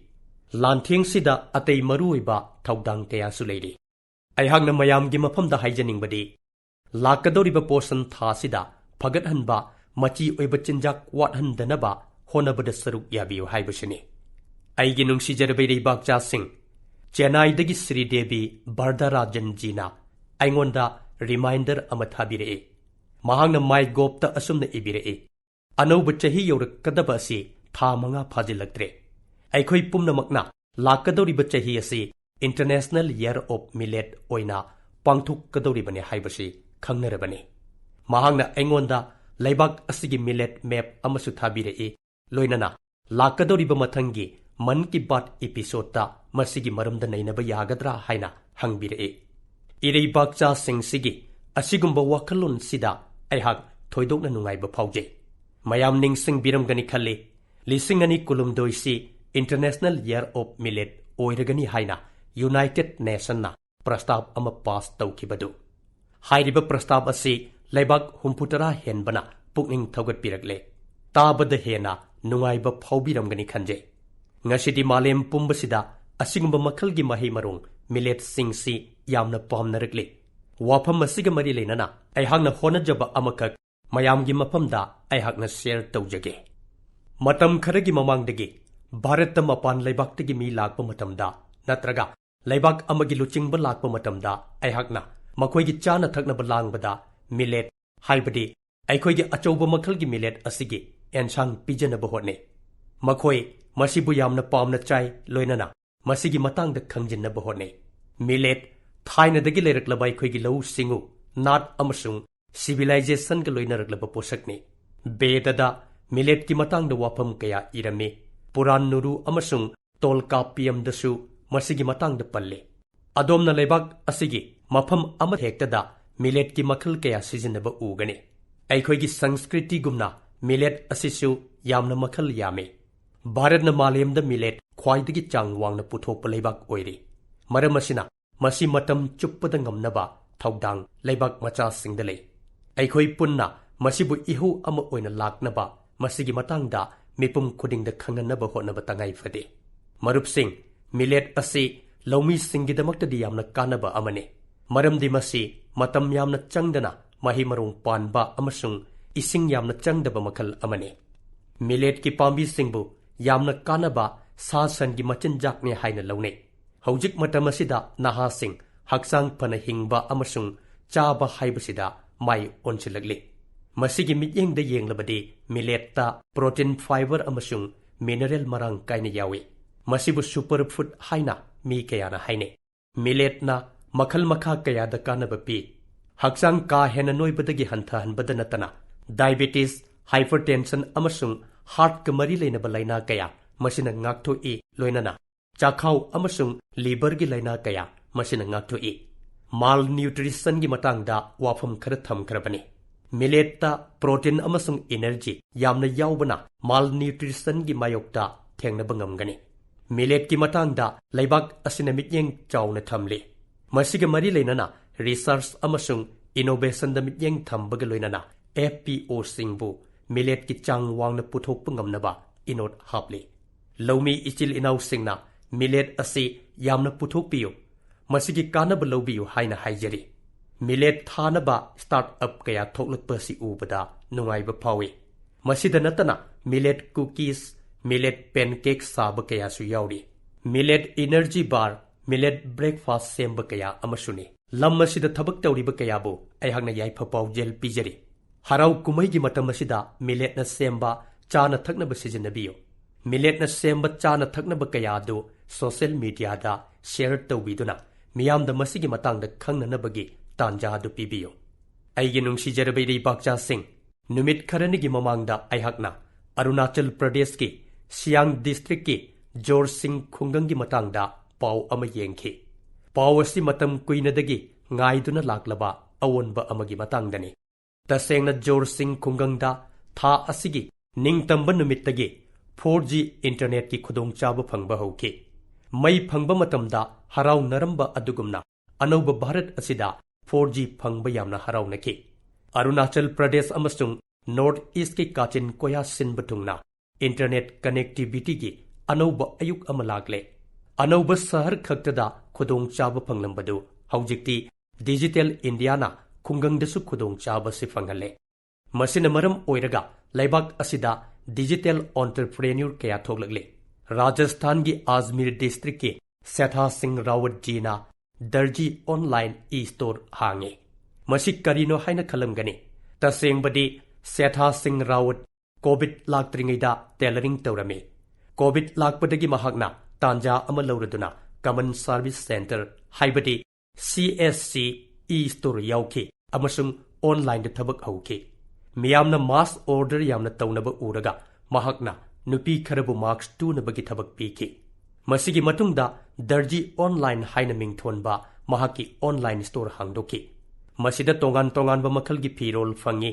Lantheng sida atei maruiba thaudang kaya su leiri. Aihangna mayamgi mafamda haijaningbadi lakadoriba portion tha sida phagathanba machi oiba chinjak wathandanaba honabada saruk yabiyo haibashini. Aigi nungsijarabai reibakcha sing Chennai dagi Shri Devi Bardarajan Jina aingonda reminder ama thabire. Mahangna mai gopta asumna ibire. Anauba chahi yorakadaba asi tha manga phajilaktre. Aikhoi pumnamakna lakadoriba chahi asi International Year of Millet oina pangthokadoribane haibasi khangnarabane. Mahangna aingonda laibak asigi millet map amasu thabire. Loinana lakadoriba mathangi Man Ki Baat episode ta masigi maramda nainaba yagadra haina hangbire. Ireibakcha singsigi asigumba wakalun sida aihak thoidokna nungaiba phawje. Mayam ningsing biramgani khalle lisingani kulumdoisi International Year of Millet oiragani haina United Nation na prastab ama pass tawkhibadu. Hairiba prastab asi laibak humputara henbana pukning thogat pirakle. Tabada hena nungaiba phawbiramgani khanje. Ngasidi malem pumbasida asigumba makhalgi mahi marung millet singsi yamna pamnarakle. Wafam asiga mari leinana aihakna honajaba amakak mayamgi mafamda aihakna share tawjage. Matam kharagi mamangdagi Bharata mapan laibaktagi mi lakpa matamda natraga laibak amagi luchingba lakpa matamda aihakna makhoigi chana thaknaba langbada millet haibadi aikhoigi achauba makhalgi millet asigi ensang pijanaba hotne. Makhoi masibu yamna pamna chai loinana masigi matangda khangjinaba hotne. Millet thainadagi leiraklaba aikhoigi lau singu nat amasung civilization ga loinaraklaba posakne. Bedada millet ki matangda wafam kaya irame. Puran nuru amasung tolka piyamdasu masigi matangda palle. Adomna leibak asigi mafam amat hektada millet ki makhal kaya sizinaba ugane. Aikhoigi sanskriti gumna millet asisu yamna makhal yame. Bharatna malemda millet khwaidagi chang wangna puthokpa leibak oire. Maramasina masi matam chuppada ngamnaba thaudang leibak macha singdale. Aikhoi punna ꯃꯁꯤꯕꯨ ꯏꯍꯧ ꯑꯃ ꯑꯣꯏꯅ ꯂꯥꯛꯅꯕ ꯃꯁꯤꯒꯤ ꯃꯇꯥꯡꯗ ꯃꯤꯄꯨꯝ ꯈꯨꯗꯤꯡꯗ ꯈꯪꯍꯟꯅꯕ ꯍꯣꯠꯅꯕ ꯇꯉꯥꯏ ꯐꯗꯦ꯫ ꯃꯔꯨꯞꯁꯤꯡ, ꯃꯤꯂꯦꯠ ꯑꯁꯤ ꯂꯧꯃꯤꯁꯤꯡꯒꯤꯗꯃꯛꯇꯗꯤ ꯌꯥꯝꯅ ꯀꯥꯟꯅꯕ ꯑꯃꯅꯤ, ꯃꯔꯝꯗꯤ ꯃꯁꯤ ꯃꯇꯝ ꯌꯥꯝꯅ ꯆꯪꯗꯅ ꯃꯍꯩ ꯃꯔꯣꯡ ꯄꯥꯟꯕ ꯑꯃꯁꯨꯡ ꯏꯁꯤꯡ ꯌꯥꯝꯅ ꯆꯪꯗꯕ ꯃꯈꯜ ꯑꯃꯅꯤ꯫ ꯃꯤꯂꯦꯠꯀꯤ ꯄꯥꯝꯕꯤꯁꯤꯡꯕꯨ ꯌꯥꯝꯅ ꯀꯥꯟꯅꯕ ꯁꯥ ꯁꯟꯒꯤ ꯃꯆꯤꯟꯖꯥꯛꯅꯤ ꯍꯥꯏꯅ ꯂꯧꯅꯩ꯫ ꯍꯧꯖꯤꯛ ꯃꯇꯝ ꯑꯁꯤꯗ ꯅꯍꯥꯁꯤꯡ ꯍꯛꯆꯥꯡ ꯐꯅ ꯍꯤꯡꯕ ꯑꯃꯁꯨꯡ ꯆꯥꯕ ꯍꯥꯏꯕꯁꯤꯗ ꯃꯥꯏ ꯑꯣꯟꯁꯤꯜꯂꯛꯂꯤ꯫ ꯃꯁꯤꯒꯤ ꯃꯤꯠꯌꯦꯡꯗ ꯌꯦꯡꯂꯕꯗꯤ ꯃꯤꯂꯦꯠꯇ ꯄ꯭ꯔꯣꯇꯤꯟ, ꯐꯥꯏꯕꯔ ꯑꯃꯁꯨꯡ ꯃꯤꯅꯔꯦꯜ ꯃꯔꯥꯡ ꯀꯥꯏꯅ ꯌꯥꯎꯏ꯫ ꯃꯁꯤꯕꯨ ꯁꯨꯄꯔ ꯐꯨꯗ ꯍꯥꯏꯅ ꯃꯤ ꯀꯌꯥꯅ ꯍꯥꯏꯅꯩ꯫ ꯃꯤꯂꯦꯠꯅ ꯃꯈꯜ ꯃꯈꯥ ꯀꯌꯥꯗ ꯀꯥꯟꯅꯕ ꯄꯤ꯫ ꯍꯛꯆꯥꯡ ꯀꯥ ꯍꯦꯟꯅ ꯅꯣꯏꯕꯗꯒꯤ ꯍꯟꯊꯍꯟꯕꯗ ꯅꯠꯇꯅ ꯗꯥꯏꯕꯦꯇꯤꯁ, ꯍꯥꯏꯄꯔꯇꯦꯟꯁꯟ ꯑꯃꯁꯨꯡ ꯍꯥꯔꯠꯀ ꯃꯔꯤ ꯂꯩꯅꯕ ꯂꯥꯏꯅꯥ ꯀꯌꯥ ꯃꯁꯤꯅ ꯉꯥꯛꯊꯣꯛꯏ, ꯂꯣꯏꯅꯅ ꯆꯥꯈꯥꯎ ꯑꯃꯁꯨꯡ ꯂꯤꯚꯔꯒꯤ ꯂꯥꯏꯅꯥ ꯀꯌꯥ ꯃꯁꯤꯅ ꯉꯥꯛꯊꯣꯛꯏ꯫ ꯃꯥꯜ ꯅ꯭ꯌꯨꯇ꯭ꯔꯤꯁꯟꯒꯤ ꯃꯇꯥꯡꯗ ꯋꯥꯐꯝ ꯈꯔ ꯊꯝꯈ꯭ꯔꯕꯅꯤ꯫ ꯃꯤꯂꯦꯠꯇ ꯄ꯭ꯔꯣꯇꯤꯟ ꯑꯃꯁꯨꯡ ꯏꯅꯔꯖꯤ ꯌꯥꯝꯅ ꯌꯥꯎꯕꯅ ꯃꯥꯜ ꯅ꯭ꯌꯨꯇ꯭ꯔꯤꯁꯟꯒꯤ ꯃꯥꯌꯣꯛꯇ ꯊꯦꯡꯅꯕ ꯉꯝꯒꯅꯤ꯫ ꯃꯤꯂꯦꯠꯀꯤ ꯃꯇꯥꯡꯗ ꯂꯩꯕꯥꯛ ꯑꯁꯤꯅ ꯃꯤꯠꯌꯦꯡ ꯆꯥꯎꯅ ꯊꯝꯂꯤ꯫ ꯃꯁꯤꯒ ꯃꯔꯤ ꯂꯩꯅꯅ ꯔꯤꯁꯔꯆ ꯑꯃꯁꯨꯡ ꯏꯅꯣꯚꯦꯁꯟꯗ ꯃꯤꯠꯌꯦꯡ ꯊꯝꯕꯒ ꯂꯣꯏꯅꯅ FPOꯁꯤꯡꯕꯨ ꯃꯤꯂꯦꯠꯀꯤ ꯆꯥꯡ ꯋꯥꯡꯅ ꯄꯨꯊꯣꯛꯄ ꯉꯝꯅꯕ ꯏꯅꯣꯠ ꯍꯥꯞꯂꯤ꯫ ꯂꯧꯃꯤ ꯏꯆꯤꯜ ꯏꯅꯥꯎꯁꯤꯡꯅ ꯃꯤꯂꯦꯠ ꯑꯁꯤ ꯌꯥꯝꯅ ꯄꯨꯊꯣꯛꯄꯤꯌꯨ, ꯃꯁꯤꯒꯤ ꯀꯥꯟꯅꯕ ꯂꯧꯕꯤꯌꯨ ꯍꯥꯏꯅ ꯍꯥꯏꯖꯔꯤ꯫ ꯃꯤꯂꯦꯠ ꯊꯥꯅꯕ ꯁ꯭ꯇꯥꯔꯠ ꯑꯞ ꯀꯌꯥ ꯊꯣꯛꯂꯛꯄ ꯑꯁꯤ ꯎꯕꯗ ꯅꯨꯡꯉꯥꯏꯕ ꯐꯥꯎꯏ꯫ ꯃꯁꯤꯗ ꯅꯠꯇꯅ ꯃꯤꯂꯦꯠ ꯀꯨꯀꯤꯁ, ꯃꯤꯂꯦꯠ ꯄꯦꯟꯀꯦꯛ ꯁꯥꯕ ꯀꯌꯥꯁꯨ ꯌꯥꯎꯔꯤ꯫ Millet energy bar, millet breakfast ꯁꯦꯝꯕ ꯀꯌꯥ ꯑꯃꯁꯨꯅꯤ꯫ ꯂꯝ ꯑꯁꯤꯗ ꯊꯕꯛ ꯇꯧꯔꯤꯕ ꯀꯌꯥꯕꯨ ꯑꯩꯍꯥꯛꯅ ꯌꯥꯏꯐ ꯄꯥꯎꯖꯦꯜ ꯄꯤꯖꯔꯤ꯫ ꯍꯔꯥꯎ ꯀꯨꯝꯍꯩꯒꯤ ꯃꯇꯝ ꯑꯁꯤꯗ ꯃꯤꯂꯦꯠꯅ ꯁꯦꯝꯕ ꯆꯥꯅ ꯊꯛꯅꯕ ꯁꯤꯖꯤꯟꯅꯕꯤꯌꯨ꯫ ꯃꯤꯂꯦꯠꯅ ꯁꯦꯝꯕ ꯆꯥꯅ ꯊꯛꯅꯕ ꯀꯌꯥ ꯑꯗꯨ ꯁꯣꯁꯤꯌꯦꯜ ꯃꯤꯗꯤꯌꯥꯗ ꯁꯦꯌꯔ ꯇꯧꯕꯤꯗꯨꯅ ꯃꯤꯌꯥꯝꯗ ꯃꯁꯤꯒꯤ ꯃꯇꯥꯡꯗ ꯈꯪꯅꯅꯕꯒꯤ ꯇꯥꯟꯖꯥ ꯑꯗꯨ ꯄꯤꯕꯤꯌꯨ꯫ ꯑꯩꯒꯤ ꯅꯨꯡꯁꯤꯖꯔꯕ ꯏꯔꯩꯕꯥꯛꯆꯥꯁꯤꯡ, ꯅꯨꯃꯤꯠ ꯈꯔꯅꯤꯒꯤ ꯃꯃꯥꯡꯗ ꯑꯩꯍꯥꯛꯅ ꯑꯔꯨꯅꯥꯆꯜ ꯄ꯭ꯔꯗꯦꯁꯀꯤ ꯁꯤꯌꯥꯡ ꯗꯤꯁꯇ꯭ꯔꯤꯛꯀꯤ ꯖꯣꯔꯁꯤꯡ ꯈꯨꯡꯒꯪꯒꯤ ꯃꯇꯥꯡꯗ ꯄꯥꯎ ꯑꯃ ꯌꯦꯡꯈꯤ꯫ ꯄꯥꯎ ꯑꯁꯤ ꯃꯇꯝ ꯀꯨꯏꯅꯗꯒꯤ ꯉꯥꯏꯗꯨꯅ ꯂꯥꯛꯂꯕ ꯑꯑꯣꯟꯕ ꯑꯃꯒꯤ ꯃꯇꯥꯡꯗꯅꯤ꯫ ꯇꯁꯦꯡꯅ ꯖꯣꯔꯁꯤꯡ ꯈꯨꯡꯒꯪꯗ ꯊꯥ ꯑꯁꯤꯒꯤ ꯅꯤꯡꯇꯝꯕ ꯅꯨꯃꯤꯠꯇꯒꯤ 4G ꯏꯟꯇꯔꯅꯦꯠꯀꯤ ꯈꯨꯗꯣꯡꯆꯥꯕ ꯐꯪꯕ ꯍꯧꯈꯤ꯫ ꯃꯩ ꯐꯪꯕ ꯃꯇꯝꯗ ꯍꯔꯥꯎꯅꯔꯝꯕ ꯑꯗꯨꯒꯨꯝꯅ ꯑꯅꯧꯕ ꯚꯥꯔꯠ ꯑꯁꯤꯗ 4G ꯐꯪꯕ ꯌꯥꯝꯅ ꯍꯔꯥꯎꯅꯈꯤ꯫ ꯑꯔꯨꯅꯥꯆꯜ ꯄ꯭ꯔꯗꯦꯁ ꯑꯃꯁꯨꯡ ꯅꯣꯔꯊ ꯏꯁꯠꯀꯤ ꯀꯥꯆꯤꯟ ꯀꯣꯌꯥ ꯁꯤꯟꯕ ꯊꯨꯡꯅ ꯏꯟꯇꯔꯅꯦꯠ ꯀꯅꯦꯛꯇꯤꯚꯤꯇꯤꯒꯤ ꯑꯅꯧꯕ ꯑꯌꯨꯛ ꯑꯃ ꯂꯥꯛꯂꯦ꯫ ꯑꯅꯧꯕ ꯁꯍꯔ ꯈꯛꯇꯗ ꯈꯨꯗꯣꯡꯆꯥꯕ ꯐꯪꯂꯝꯕꯗꯨ ꯍꯧꯖꯤꯛꯇꯤ ꯗꯤꯖꯤꯇꯦꯜ ꯏꯟꯗꯤꯌꯥꯅ ꯈꯨꯡꯒꯪꯗꯁꯨ ꯈꯨꯗꯣꯡꯆꯥꯕꯁꯤ ꯐꯪꯍꯜꯂꯦ꯫ ꯃꯁꯤꯅ ꯃꯔꯝ ꯑꯣꯏꯔꯒ ꯂꯩꯕꯥꯛ ꯑꯁꯤꯗ ꯗꯤꯖꯤꯇꯦꯜ ꯑꯣꯟꯇꯔꯄ꯭ꯔꯦꯅ꯭ꯌꯨꯔ ꯀꯌꯥ ꯊꯣꯛꯂꯛꯂꯤ꯫ ꯔꯥꯖꯁꯊꯥꯟꯒꯤ ꯑꯖꯃꯤꯔ ꯗꯤꯁꯇ꯭ꯔꯤꯛꯀꯤ ꯁꯦꯊꯥ ꯁꯤꯡ ꯔꯥꯋꯠ ꯖꯤꯅ ꯗꯔꯖꯤ ꯑꯣꯟꯂꯥꯏꯟ ꯏ-ꯁ꯭ꯇꯣꯔ ꯍꯥꯡꯉꯤ꯫ ꯃꯁꯤ ꯀꯔꯤꯅꯣ ꯍꯥꯏꯅ ꯈꯜꯂꯝꯒꯅꯤ꯫ ꯇꯁꯦꯡꯕꯗꯤ ꯁꯦꯊꯥ ꯁꯤꯡ ꯔꯥꯋꯠ ꯀꯣꯚꯤꯗ ꯂꯥꯛꯇ꯭ꯔꯤꯉꯩꯗ ꯇꯦꯂꯔꯤꯡ ꯇꯧꯔꯝꯃꯤ꯫ ꯀꯣꯚꯤꯗ ꯂꯥꯛꯄꯗꯒꯤ ꯃꯍꯥꯛꯅ ꯇꯥꯟꯖꯥ ꯑꯃ ꯂꯧꯔꯗꯨꯅ ꯀꯃꯟ ꯁꯥꯔꯚꯤꯁ ꯁꯦꯟꯇꯔ ꯍꯥꯏꯕꯗꯤ CSC ꯏ-ꯁ꯭ꯇꯣꯔ ꯌꯥꯎꯈꯤ ꯑꯃꯁꯨꯡ ꯑꯣꯟꯂꯥꯏꯟꯗ ꯊꯕꯛ ꯍꯧꯈꯤ꯫ ꯃꯤꯌꯥꯝꯅ ꯃꯥꯁ ꯑꯣꯔꯗꯔ ꯌꯥꯝꯅ ꯇꯧꯅꯕ ꯎꯔꯒ ꯃꯍꯥꯛꯅ ꯅꯨꯄꯤ ꯈꯔꯕꯨ ꯃꯥꯛꯁ ꯇꯨꯅꯕꯒꯤ ꯊꯕꯛ ꯄꯤꯈꯤ꯫ ꯃꯁꯤꯒꯤ ꯃꯇꯨꯡꯗ ꯗꯔꯖꯤ ꯑꯣꯟꯂꯥꯏꯟ ꯍꯥꯏꯅ ꯃꯤꯡꯊꯣꯟꯕ ꯃꯍꯥꯛꯀꯤ ꯑꯣꯟꯂꯥꯏꯟ ꯁ꯭ꯇꯣꯔ ꯍꯥꯡꯗꯣꯛꯈꯤ꯫ ꯃꯁꯤꯗ ꯇꯣꯉꯥꯟ ꯇꯣꯉꯥꯟꯕ ꯃꯈꯜꯒꯤ ꯐꯤꯔꯣꯜ ꯐꯪꯉꯤ꯫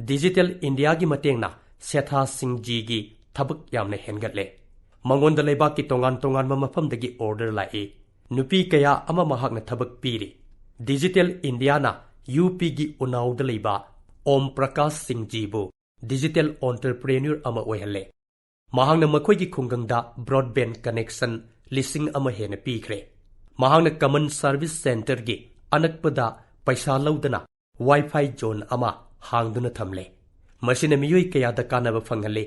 ꯗꯤꯖꯤꯇꯦꯜ ꯏꯟꯗꯤꯌꯥꯒꯤ ꯃꯇꯦꯡꯅ ꯁꯦꯊꯥ ꯁꯤꯡꯖꯤꯒꯤ ꯊꯕꯛ ꯌꯥꯝꯅ ꯍꯦꯟꯒꯠꯂꯦ꯫ ꯃꯉꯣꯟꯗ ꯂꯩꯕꯥꯛꯀꯤ ꯇꯣꯉꯥꯟ ꯇꯣꯉꯥꯟꯕ ꯃꯐꯝꯗꯒꯤ ꯑꯣꯔꯗꯔ ꯂꯥꯛꯏ꯫ ꯅꯨꯄꯤ ꯀꯌꯥ ꯑꯃ ꯃꯍꯥꯛꯅ ꯊꯕꯛ ꯄꯤꯔꯤ꯫ ꯗꯤꯖꯤꯇꯦꯜ ꯏꯟꯗꯤꯌꯥꯅ UPꯒꯤ ꯎꯅꯥꯎꯗ ꯂꯩꯕ ꯑꯣꯝ ꯄ꯭ꯔꯀꯥꯁ ꯁꯤꯡꯖꯤꯕꯨ ꯗꯤꯖꯤꯇꯦꯜ ꯑꯣꯟꯇꯔꯄ꯭ꯔꯦꯅ꯭ꯌꯨꯔ ꯑꯃ ꯑꯣꯏꯍꯜꯂꯦ꯫ ꯃꯍꯥꯛꯅ ꯃꯈꯣꯏꯒꯤ ꯈꯨꯡꯒꯪꯗ ꯕ꯭ꯔꯣꯗꯕꯦꯟꯗ ꯀꯅꯦꯛꯁꯟ 1,000 ꯍꯦꯟꯅ ꯄꯤꯈ꯭ꯔꯦ꯫ ꯃꯍꯥꯛꯅ ꯀꯃꯟ ꯁꯥꯔꯚꯤꯁ ꯁꯦꯟꯇꯔꯒꯤ ꯑꯅꯛꯄꯗ ꯄꯩꯁꯥ ꯂꯧꯗꯅ ꯋꯥꯏꯐꯥꯏ ꯖꯣꯟ ꯑꯃ ꯍꯥꯡꯗꯨꯅ ꯊꯝꯂꯦ꯫ ꯃꯁꯤꯅ ꯃꯤꯑꯣꯏ ꯀꯌꯥꯗ ꯀꯥꯟꯅꯕ ꯐꯪꯍꯜꯂꯤ꯫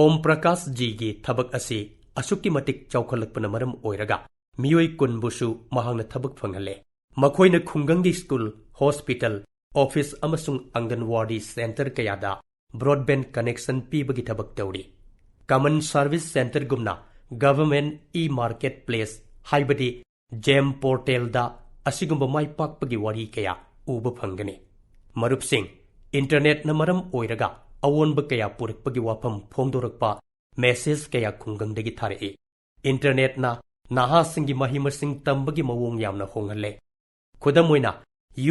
ꯑꯣꯝ ꯄ꯭ꯔꯀꯥꯁ ꯖꯤꯒꯤ ꯊꯕꯛ ꯑꯁꯤ ꯑꯁꯨꯛꯀꯤ ꯃꯇꯤꯛ ꯆꯥꯎꯈꯠꯂꯛꯄꯅ ꯃꯔꯝ ꯑꯣꯏꯔꯒ ꯃꯤꯑꯣꯏ 10ꯕꯨꯁꯨ ꯃꯍꯥꯛꯅ ꯊꯕꯛ ꯐꯪꯍꯜꯂꯦ꯫ ꯃꯈꯣꯏꯅ ꯈꯨꯡꯒꯪꯒꯤ ꯁ꯭ꯀꯨꯜ, ꯍꯣꯁꯄꯤꯇꯥꯜ, ꯑꯣꯐꯤꯁ ꯑꯃꯁꯨꯡ ꯑꯪꯒꯟꯋꯥꯗꯤ ꯁꯦꯟꯇꯔ ꯀꯌꯥꯗ ꯕ꯭ꯔꯣꯗꯕꯦꯟꯗ ꯀꯅꯦꯛꯁꯟ ꯄꯤꯕꯒꯤ ꯊꯕꯛ ꯇꯧꯔꯤ꯫ ꯀꯃꯟ ꯁꯥꯔꯚꯤꯁ ꯁꯦꯟꯇꯔꯒꯨꯝꯅ ꯒꯚꯔꯟꯃꯦꯟꯠ ꯏ-ꯃꯥꯔꯀꯦꯠ ꯄ꯭ꯂꯦꯁ ꯍꯥꯏꯕꯗꯤ GEM ꯄꯣꯔꯇꯦꯜꯗ ꯑꯁꯤꯒꯨꯝꯕ ꯃꯥꯏ ꯄꯥꯛꯄꯒꯤ ꯋꯥꯔꯤ ꯀꯌꯥ ꯎꯕ ꯐꯪꯒꯅꯤ꯫ ꯃꯔꯨꯞꯁꯤꯡ, ꯏꯟꯇꯔꯅꯦꯠꯅ ꯃꯔꯝ ꯑꯣꯏꯔꯒ ꯑꯑꯣꯟꯕ ꯀꯌꯥ ꯄꯨꯔꯛꯄꯒꯤ ꯋꯥꯐꯝ ꯐꯣꯡꯗꯣꯔꯛꯄ ꯃꯦꯁꯦꯖ ꯀꯌꯥ ꯈꯨꯡꯒꯪꯗꯒꯤ ꯊꯥꯔꯛꯏ꯫ ꯏꯟꯇꯔꯅꯦꯠꯅ ꯅꯍꯥꯁꯤꯡꯒꯤ ꯃꯍꯩ-ꯃꯁꯤꯡ ꯇꯝꯕꯒꯤ ꯃꯑꯣꯡ ꯌꯥꯝꯅ ꯍꯣꯡꯍꯜꯂꯦ꯫ ꯈꯨꯗꯝ ꯑꯣꯏꯅ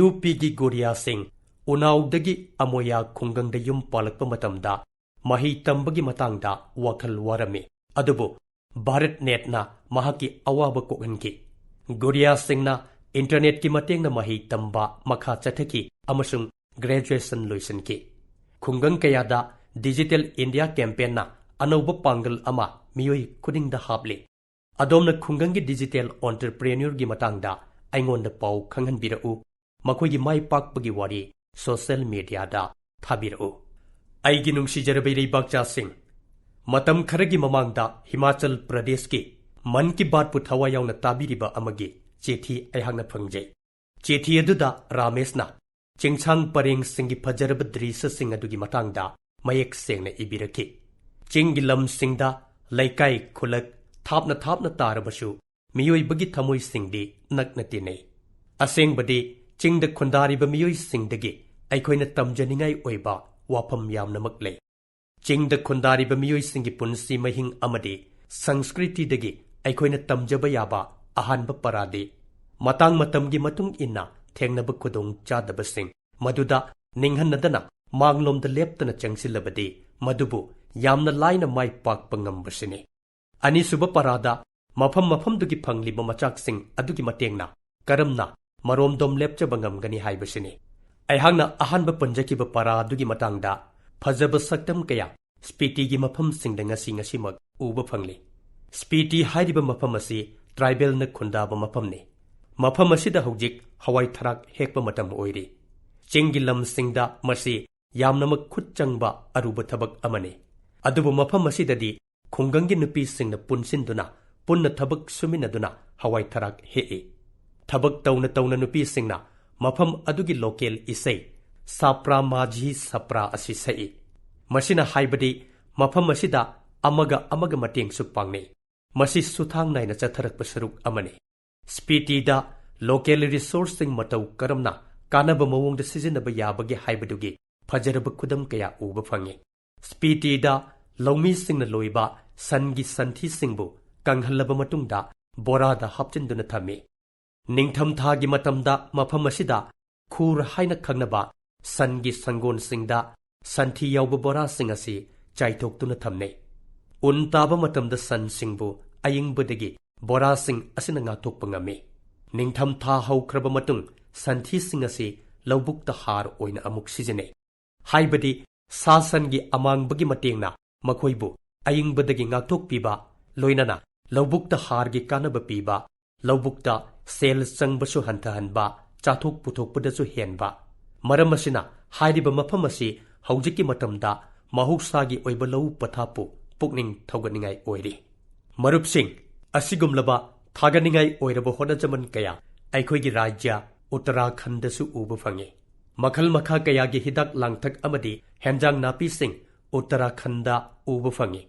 UPꯒꯤ ꯒꯣꯔꯤꯌꯥꯁꯤꯡ ꯎꯅꯥꯎꯗꯒꯤ ꯑꯃꯣꯌꯥ ꯈꯨꯡꯒꯪꯗ ꯌꯨꯝ ꯄꯥꯜꯂꯛꯄ ꯃꯇꯝꯗ ꯃꯍꯩ ꯇꯝꯕꯒꯤ ꯃꯇꯥꯡꯗ ꯋꯥꯈꯜ ꯋꯥꯔꯝꯃꯤ꯫ ꯑꯗꯨꯕꯨ ꯚꯥꯔꯠ ꯅꯦꯠꯅ ꯃꯍꯥꯛꯀꯤ ꯑꯋꯥꯕ ꯀꯣꯛꯍꯟꯈꯤ꯫ ꯒꯣꯔꯤꯌꯥꯁꯤꯡꯅ ꯏꯟꯇꯔꯅꯦꯠꯀꯤ ꯃꯇꯦꯡꯅ ꯃꯍꯩ ꯇꯝꯕ ꯃꯈꯥ ꯆꯠꯊꯈꯤ ꯑꯃꯁꯨꯡ ꯒ꯭ꯔꯦꯖꯨꯑꯦꯁꯟ ꯂꯣꯏꯁꯤꯟꯈꯤ꯫ ꯈꯨꯡꯒꯪ ꯀꯌꯥꯗ ꯗꯤꯖꯤꯇꯦꯜ ꯏꯟꯗꯤꯌꯥ ꯀꯦꯝꯄꯦꯟꯅ ꯑꯅꯧꯕ ꯄꯥꯡꯒꯜ ꯑꯃ ꯃꯤꯑꯣꯏ ꯈꯨꯗꯤꯡꯗ ꯍꯥꯞꯂꯤ꯫ ꯑꯗꯣꯝꯅ ꯈꯨꯡꯒꯪꯒꯤ ꯗꯤꯖꯤꯇꯦꯜ ꯑꯣꯟꯇꯔꯄ꯭ꯔꯦꯅ꯭ꯌꯨꯔꯒꯤ ꯃꯇꯥꯡꯗ ꯑꯩꯉꯣꯟꯗ ꯄꯥꯎ ꯈꯪꯍꯟꯕꯤꯔꯛꯎ꯫ ꯃꯈꯣꯏꯒꯤ ꯃꯥꯏ ꯄꯥꯛꯄꯒꯤ ꯋꯥꯔꯤ ꯁꯣꯁꯤꯌꯦꯜ ꯃꯤꯗꯤꯌꯥꯗ ꯊꯥꯕꯤꯔꯛꯎ꯫ ꯑꯩꯒꯤ ꯅꯨꯡꯁꯤꯖꯔꯕ ꯏꯔꯩꯕꯥꯛꯆꯥꯁꯤꯡ, ꯃꯇꯝ ꯈꯔꯒꯤ ꯃꯃꯥꯡꯗ ꯍꯤꯃꯥꯆꯜ ꯄ꯭ꯔꯗꯦꯁꯀꯤ ꯃꯟ ꯀꯤ ꯕꯥꯠꯄꯨ ꯊꯋꯥꯏ ꯌꯥꯎꯅ ꯇꯥꯕꯤꯔꯤꯕ ꯑꯃꯒꯤ ꯆꯤꯊꯤ ꯑꯩꯍꯥꯛꯅ ꯐꯪꯖꯩ꯫ ꯆꯤꯊꯤ ꯑꯗꯨꯗ ꯔꯥꯃꯦꯁꯅ ꯆꯤꯡꯁꯥꯡ ꯄꯔꯦꯡꯁꯤꯡꯒꯤ ꯐꯖꯔꯕ ꯗ꯭ꯔꯤꯁ꯭ꯌꯁꯤꯡ ꯑꯗꯨꯒꯤ ꯃꯇꯥꯡꯗ ꯃꯌꯦꯛ ꯁꯦꯡꯅ ꯏꯕꯤꯔꯛꯈꯤ꯫ ꯆꯤꯡꯒꯤ ꯂꯝꯁꯤꯡꯗ ꯂꯩꯀꯥꯏ ꯈꯨꯜꯂꯛ ꯊꯥꯞꯅ ꯊꯥꯞꯅ ꯇꯥꯔꯕꯁꯨ ꯃꯤꯑꯣꯏꯕꯒꯤ ꯊꯃꯣꯏꯁꯤꯡꯗꯤ ꯅꯛꯅ ꯇꯤꯟꯅꯩ꯫ ꯑꯁꯦꯡꯕꯗꯤ ꯆꯤꯡꯗ ꯈꯨꯟꯗꯥꯔꯤꯕ ꯃꯤꯑꯣꯏꯁꯤꯡꯗꯒꯤ ꯑꯩꯈꯣꯏꯅ ꯇꯝꯖꯅꯤꯡꯉꯥꯏ ꯑꯣꯏꯕ ꯋꯥꯐꯝ ꯌꯥꯝꯅꯃꯛ ꯂꯩ꯫ ꯆꯤꯡꯗ ꯈꯨꯟꯗꯥꯔꯤꯕ ꯃꯤꯑꯣꯏꯁꯤꯡꯒꯤ ꯄꯨꯟꯁꯤ ꯃꯍꯤꯡ ꯑꯃꯗꯤ ꯁꯪꯁꯀ꯭ꯔꯤꯇꯤꯗꯒꯤ ꯑꯩꯈꯣꯏꯅ ꯇꯝꯖꯕ ꯌꯥꯕ ꯑꯍꯥꯟꯕ ꯄꯔꯥꯗꯤ ꯃꯇꯥꯡ ꯃꯇꯝꯒꯤ ꯃꯇꯨꯡ ꯏꯟꯅ ꯊꯦꯡꯅꯕ ꯈꯨꯗꯣꯡꯆꯥꯗꯕꯁꯤꯡ ꯃꯗꯨꯗ ꯅꯤꯡꯍꯟꯅꯗꯅ ꯃꯥꯡꯂꯣꯝꯗ ꯂꯦꯞꯇꯅ ꯆꯪꯁꯤꯜꯂꯕꯗꯤ ꯃꯗꯨꯕꯨ ꯌꯥꯝꯅ ꯂꯥꯏꯅ ꯃꯥꯏ ꯄꯥꯛꯄ ꯉꯝꯕꯁꯤꯅꯤ꯫ ꯑꯅꯤꯁꯨꯕ ꯄꯔꯥꯗ ꯃꯐꯝ ꯃꯐꯝꯗꯨꯒꯤ ꯐꯪꯂꯤꯕ ꯃꯆꯥꯛꯁꯤꯡ ꯑꯗꯨꯒꯤ ꯃꯇꯦꯡꯅ ꯀꯔꯝꯅ ꯃꯔꯣꯝꯗꯣꯝ ꯂꯦꯞꯆꯕ ꯉꯝꯒꯅꯤ ꯍꯥꯏꯕꯁꯤꯅꯤ꯫ ꯑꯩꯍꯥꯛꯅ ꯑꯍꯥꯟꯕ ꯄꯟꯖꯈꯤꯕ ꯄꯔꯥ ꯑꯗꯨꯒꯤ ꯃꯇꯥꯡꯗ ꯐꯖꯕ ꯁꯛꯇꯝ ꯀꯌꯥ ꯁ꯭ꯄꯤꯇꯤꯒꯤ ꯃꯐꯝꯁꯤꯡꯗ ꯉꯁꯤꯃꯛ ꯎꯕ ꯐꯪꯂꯤ꯫ ꯁ꯭ꯄꯤꯇꯤ ꯍꯥꯏꯔꯤꯕ ꯃꯐꯝ ꯑꯁꯤ ꯇ꯭ꯔꯥꯏꯕꯦꯜꯅ ꯈꯨꯟꯗꯥꯕ ꯃꯐꯝꯅꯤ꯫ ꯃꯐꯝ ꯑꯁꯤꯗ ꯍꯧꯖꯤꯛ ꯍꯋꯥꯏ ꯊꯔꯥꯛ ꯍꯦꯛꯄ ꯃꯇꯝ ꯑꯣꯏꯔꯤ꯫ ꯆꯤꯡꯒꯤ ꯂꯝꯁꯤꯡꯗ ꯃꯁꯤ ꯌꯥꯝꯅꯃꯛ ꯈꯨꯠ ꯆꯪꯕ ꯑꯔꯨꯕ ꯊꯕꯛ ꯑꯃꯅꯤ꯫ ꯑꯗꯨꯕꯨ ꯃꯐꯝ ꯑꯁꯤꯗꯗꯤ ꯈꯨꯡꯒꯪꯒꯤ ꯅꯨꯄꯤꯁꯤꯡꯅ ꯄꯨꯟꯁꯤꯟꯗꯨꯅ ꯄꯨꯟꯅ ꯊꯕꯛ ꯁꯨꯃꯤꯟꯅꯗꯨꯅ ꯍꯋꯥꯏ ꯊꯔꯥꯛ ꯍꯦꯛꯏ꯫ ꯊꯕꯛ ꯇꯧꯅ ꯇꯧꯅ ꯅꯨꯄꯤꯁꯤꯡꯅ ꯃꯐꯝ ꯑꯗꯨꯒꯤ ꯂꯣꯀꯦꯜ ꯏꯁꯩ ꯁꯥꯄ꯭ꯔꯥ ꯃꯥꯓꯤ ꯁꯥꯄ꯭ꯔꯥ ꯑꯁꯤ ꯁꯛꯏ꯫ ꯃꯁꯤꯅ ꯍꯥꯏꯕꯗꯤ ꯃꯐꯝ ꯑꯁꯤꯗ ꯑꯃꯒ ꯑꯃꯒ ꯃꯇꯦꯡꯁꯨ ꯄꯥꯡꯅꯩ꯫ ꯃꯁꯤ ꯁꯨꯊꯥꯡ ꯅꯥꯏꯅ ꯆꯠꯊꯔꯛꯄ ꯁꯔꯨꯛ ꯑꯃꯅꯤ꯫ ꯁ꯭ꯄꯤꯇꯤꯗ ꯂꯣꯀꯦꯜ ꯔꯤꯁꯣꯔꯁꯁꯤꯡ ꯃꯇꯧ ꯀꯔꯝꯅ ꯀꯥꯟꯅꯕ ꯃꯑꯣꯡꯗ ꯁꯤꯖꯤꯟꯅꯕ ꯌꯥꯕꯒꯦ ꯍꯥꯏꯕꯗꯨꯒꯤ ꯐꯖꯔꯕ ꯈꯨꯗꯝ ꯀꯌꯥ ꯎꯕ ꯐꯪꯏ꯫ ꯁ꯭ꯄꯤꯇꯤꯗ ꯂꯧꯃꯤꯁꯤꯡꯅ ꯂꯣꯏꯕ ꯁꯟꯒꯤ ꯁꯟꯊꯤꯁꯤꯡꯕꯨ ꯀꯪꯍꯜꯂꯕ ꯃꯇꯨꯡꯗ ꯕꯣꯔꯥꯗ ꯍꯥꯞꯆꯤꯟꯗꯨꯅ ꯊꯝꯃꯤ꯫ ꯅꯤꯡꯊꯝꯊꯥꯒꯤ ꯃꯇꯝꯗ ꯃꯐꯝ ꯑꯁꯤꯗ ꯈꯨꯔ ꯍꯥꯏꯅ ꯈꯪꯅꯕ ꯁꯟꯒꯤ ꯁꯪꯒꯣꯟꯁꯤꯡꯗ ꯁꯟꯊꯤ ꯌꯥꯎꯕ ꯕꯣꯔꯥꯁꯤꯡ ꯑꯁꯤ ꯆꯥꯏꯊꯣꯛꯇꯨꯅ ꯊꯝꯅꯩ꯫ ꯎꯟ ꯇꯥꯕ ꯃꯇꯝꯗ ꯁꯟꯁꯤꯡꯕꯨ ꯑꯏꯪꯕꯗꯒꯤ ꯕꯣꯔꯥꯁꯤꯡ ꯑꯁꯤꯅ ꯉꯥꯛꯊꯣꯛꯄ ꯉꯝꯃꯤ꯫ ꯅꯤꯡꯊꯝꯊꯥ ꯍꯧꯈ꯭ꯔꯕ ꯃꯇꯨꯡ ꯁꯟꯊꯤꯁꯤꯡ ꯑꯁꯤ ꯂꯧꯕꯨꯛꯇ ꯍꯥꯔ ꯑꯣꯏꯅ ꯑꯃꯨꯛ ꯁꯤꯖꯤꯟꯅꯩ꯫ ꯍꯥꯏꯕꯗꯤ ꯁꯥ ꯁꯟꯒꯤ ꯑꯃꯥꯡꯕꯒꯤ ꯃꯇꯦꯡꯅ ꯃꯈꯣꯏꯕꯨ ꯑꯏꯪꯕꯗꯒꯤ ꯉꯥꯛꯊꯣꯛꯄꯤꯕ ꯂꯣꯏꯅꯅ ꯂꯧꯕꯨꯛꯇ ꯍꯥꯔꯒꯤ ꯀꯥꯟꯅꯕ ꯄꯤꯕ, ꯂꯧꯕꯨꯛꯇ ꯁꯦꯜ ꯆꯪꯕꯁꯨ ꯍꯟꯊꯍꯟꯕ, ꯆꯥꯊꯣꯛ ꯄꯨꯊꯣꯛꯄꯗꯁꯨ ꯍꯦꯟꯕ꯫ ꯃꯔꯝ ꯑꯁꯤꯅ ꯍꯥꯏꯔꯤꯕ ꯃꯐꯝ ꯑꯁꯤ ꯍꯧꯖꯤꯛꯀꯤ ꯃꯇꯝꯗ ꯃꯍꯧꯁꯥꯒꯤ ꯑꯣꯏꯕ ꯂꯧꯎ ꯄꯊꯥꯞꯄꯨ ꯄꯨꯛꯅꯤꯡ ꯊꯧꯒꯠꯅꯤꯡꯉꯥꯏ ꯑꯣꯏꯔꯤ꯫ ꯃꯔꯨꯞꯁꯤꯡ, ꯑꯁꯤꯒꯨꯝꯂꯕ ꯊꯥꯒꯠꯅꯤꯡꯉꯥꯏ ꯑꯣꯏꯔꯕ ꯍꯣꯠꯅꯖꯃꯟ ꯀꯌꯥ ꯑꯩꯈꯣꯏꯒꯤ ꯔꯥꯖ꯭ꯌ ꯎꯠꯇꯔꯥꯈꯟꯗꯁꯨ ꯎꯕ ꯐꯪꯏ꯫ ꯃꯈꯜ ꯃꯈꯥ ꯀꯌꯥꯒꯤ ꯍꯤꯗꯥꯛ ꯂꯥꯡꯊꯛ ꯑꯃꯗꯤ ꯍꯦꯟꯖꯥꯡ ꯅꯥꯄꯤꯁꯤꯡ ꯎꯠꯇꯔꯥꯈꯟꯗ ꯎꯕ ꯐꯪꯏ꯫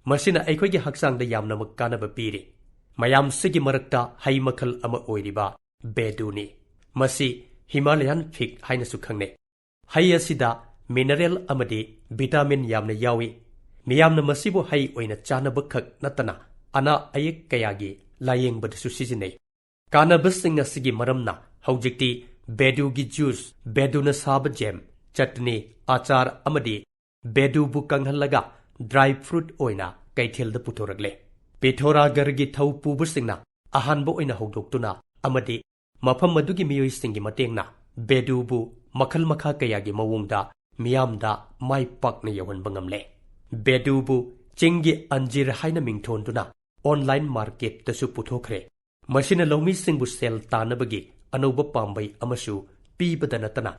ꯃꯁꯤꯅ ꯑꯩꯈꯣꯏꯒꯤ ꯍꯛꯆꯥꯡꯗ ꯌꯥꯝꯅꯃꯛ ꯀꯥꯟꯅꯕ ꯄꯤꯔꯤ꯫ ꯃꯌꯥꯝꯁꯤꯒꯤ ꯃꯔꯛꯇ ꯍꯩ ꯃꯈꯜ ꯑꯃ ꯑꯣꯏꯔꯤꯕ ꯕꯦꯗꯨꯅꯤ꯫ ꯃꯁꯤ ꯍꯤꯃꯥꯂꯌꯥꯟ ꯐꯤግ ꯍꯥꯏꯅꯁꯨ ꯈꯪꯅꯩ꯫ ꯍꯩ ꯑꯁꯤꯗ ꯃꯤꯅꯔꯦꯜ ꯑꯃꯗꯤ ꯚꯤꯇꯥꯃꯤꯟ ꯌꯥꯝꯅ ꯌꯥꯎꯏ꯫ ꯃꯤꯌꯥꯝꯅ ꯃꯁꯤꯕꯨ ꯍꯩ ꯑꯣꯏꯅ ꯆꯥꯅꯕꯈꯛ ꯅꯠꯇꯅ ꯑꯅꯥ ꯑꯌꯦꯛ ꯀꯌꯥꯒꯤ ꯂꯥꯌꯦꯡꯕꯗꯁꯨ ꯁꯤꯖꯤꯟꯅꯩ꯫ ꯀꯥꯟꯅꯕꯁꯤꯡ ꯑꯁꯤꯒꯤ ꯃꯔꯝꯅ ꯍꯧꯖꯤꯛꯇꯤ ꯕꯦꯗꯨꯒꯤ ꯖꯨꯁ, ꯕꯦꯗꯨꯅ ꯁꯥꯕ ꯖꯦꯝ, ꯆꯠꯅꯤ, ꯑꯆꯥꯔ ꯑꯃꯗꯤ ꯕꯦꯗꯨꯕꯨ ꯀꯪꯍꯜꯂꯒ ꯗ꯭ꯔꯥꯏ ꯐ꯭ꯔꯨꯠ ꯑꯣꯏꯅ ꯀꯩꯊꯦꯜꯗ ꯄꯨꯊꯣꯔꯛꯂꯦ꯫ ꯄꯤꯊꯣꯔꯥꯒꯔꯒꯤ ꯊꯧ ꯄꯨꯕꯁꯤꯡꯅ ꯑꯍꯥꯟꯕ ꯑꯣꯏꯅ ꯍꯧꯗꯣꯛꯇꯨꯅ ꯑꯃꯗꯤ ꯃꯐꯝ ꯑꯗꯨꯒꯤ ꯃꯤꯑꯣꯏꯁꯤꯡꯒꯤ ꯃꯇꯦꯡꯅ ꯕꯦꯗꯨꯕꯨ ꯃꯈꯜ ꯃꯈꯥ ꯀꯌꯥꯒꯤ ꯃꯑꯣꯡꯗ ꯃꯤꯌꯥꯝꯗ ꯃꯥꯏ ꯄꯥꯛꯅ ꯌꯧꯍꯟꯕ ꯉꯝꯂꯦ꯫ ꯕꯦꯗꯨꯕꯨ ꯆꯤꯡꯒꯤ ꯑꯟꯖꯤꯔ ꯍꯥꯏꯅ ꯃꯤꯡꯊꯣꯟꯗꯨꯅ ꯑꯣꯟꯂꯥꯏꯟ ꯃꯥꯔꯀꯦꯠꯇꯁꯨ ꯄꯨꯊꯣꯛꯈ꯭ꯔꯦ꯫ ꯃꯁꯤꯅ ꯂꯧꯃꯤꯁꯤꯡꯕꯨ ꯁꯦꯜ ꯇꯥꯟꯅꯕꯒꯤ ꯑꯅꯧꯕ ꯄꯥꯝꯕꯩ ꯑꯃꯁꯨ ꯄꯤꯕꯗ ꯅꯠꯇꯅ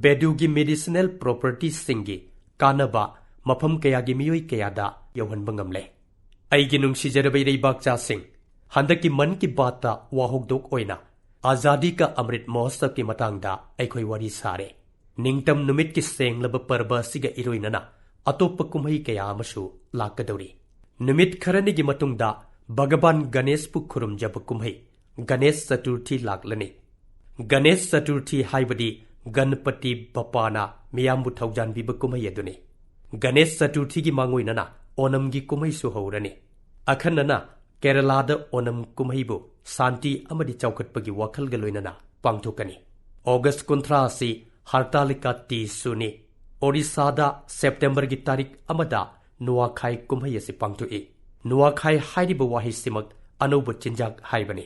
ꯕꯦꯗꯨꯒꯤ ꯃꯦꯗꯤꯁꯤꯅꯦꯜ ꯄ꯭ꯔꯣꯄꯔꯇꯤꯁꯤꯡꯒꯤ ꯀꯥꯟꯅꯕ ꯃꯐꯝ ꯀꯌꯥꯒꯤ ꯃꯤꯑꯣꯏ ꯀꯌꯥꯗ ꯌꯧꯍꯟꯕ ꯉꯝꯂꯦ꯫ ꯑꯩꯒꯤ ꯅꯨꯡꯁꯤꯖꯔꯕ ꯏꯔꯩꯕꯥꯛꯆꯥꯁꯤꯡ, ꯍꯟꯗꯛꯀꯤ ꯃꯟ ꯀꯤ ꯕꯥꯠꯇ ꯋꯥꯍꯧꯗꯣꯛ ꯑꯣꯏꯅ ꯑꯖꯥꯗꯤ ꯀꯥ ꯑꯃ꯭ꯔꯤꯠ ꯃꯍꯣꯠꯁꯕꯀꯤ ꯃꯇꯥꯡꯗ ꯑꯩꯈꯣꯏ ꯋꯥꯔꯤ ꯁꯥꯔꯦ꯫ ꯅꯤꯡꯇꯝ ꯅꯨꯃꯤꯠꯀꯤ ꯁꯦꯡꯂꯕ ꯄꯔꯕ ꯑꯁꯤꯒ ꯏꯔꯣꯏꯅꯅ ꯑꯇꯣꯞꯄ ꯀꯨꯝꯍꯩ ꯀꯌꯥ ꯑꯃꯁꯨ ꯂꯥꯛꯀꯗꯧꯔꯤ꯫ ꯅꯨꯃꯤꯠ ꯈꯔꯅꯤꯒꯤ ꯃꯇꯨꯡꯗ ꯚꯒꯋꯥꯟ ꯒꯅꯦꯁꯄꯨ ꯈꯨꯔꯨꯝꯖꯕ ꯀꯨꯝꯍꯩ ꯒꯅꯦꯁ ꯆꯇꯨꯔꯊꯤ ꯂꯥꯛꯂꯅꯤ꯫ ꯒꯅꯦꯁ ꯆꯇꯨꯔꯊꯤ ꯍꯥꯏꯕꯗꯤ ꯒꯅꯄꯇꯤ ꯕꯞꯄꯥꯅ ꯃꯤꯌꯥꯝꯕꯨ ꯊꯧꯖꯥꯟꯕꯤꯕ ꯀꯨꯝꯍꯩ ꯑꯗꯨꯅꯤ꯫ ꯒꯅꯦꯁ ꯆꯇꯨꯔꯊꯤꯒꯤ ꯃꯥꯡꯑꯣꯏꯅꯅ ꯑꯣꯅꯝꯒꯤ ꯀꯨꯝꯍꯩꯁꯨ ꯍꯧꯔꯅꯤ꯫ ꯑꯈꯟꯅꯅ ꯀꯦꯔꯂꯥꯗ ꯑꯣꯅꯝ ꯀꯨꯝꯍꯩꯕꯨ ꯁꯥꯟꯇꯤ ꯑꯃꯗꯤ ꯆꯥꯎꯈꯠꯄꯒꯤ ꯋꯥꯈꯜꯒ ꯂꯣꯏꯅꯅ ꯄꯥꯡꯊꯣꯛꯀꯅꯤ꯫ ꯑꯣꯒꯁꯠ 30 ꯑꯁꯤ ꯍꯔꯇꯥꯂꯤꯀꯥ ꯇꯤꯖꯁꯨꯅꯤ꯫ ꯑꯣꯔꯤꯁꯥꯗ ꯁꯦꯞꯇꯦꯝꯕꯔꯒꯤ ꯇꯥꯔꯤꯛ ꯑꯃꯗ ꯅꯨꯋꯥꯈꯥꯏ ꯀꯨꯝꯍꯩ ꯑꯁꯤ ꯄꯥꯡꯊꯣꯛꯏ꯫ ꯅꯨꯋꯥꯈꯥꯏ ꯍꯥꯏꯔꯤꯕ ꯋꯥꯍꯩꯁꯤꯃꯛ ꯑꯅꯧꯕ ꯆꯤꯟꯖꯥꯛ ꯍꯥꯏꯕꯅꯤ꯫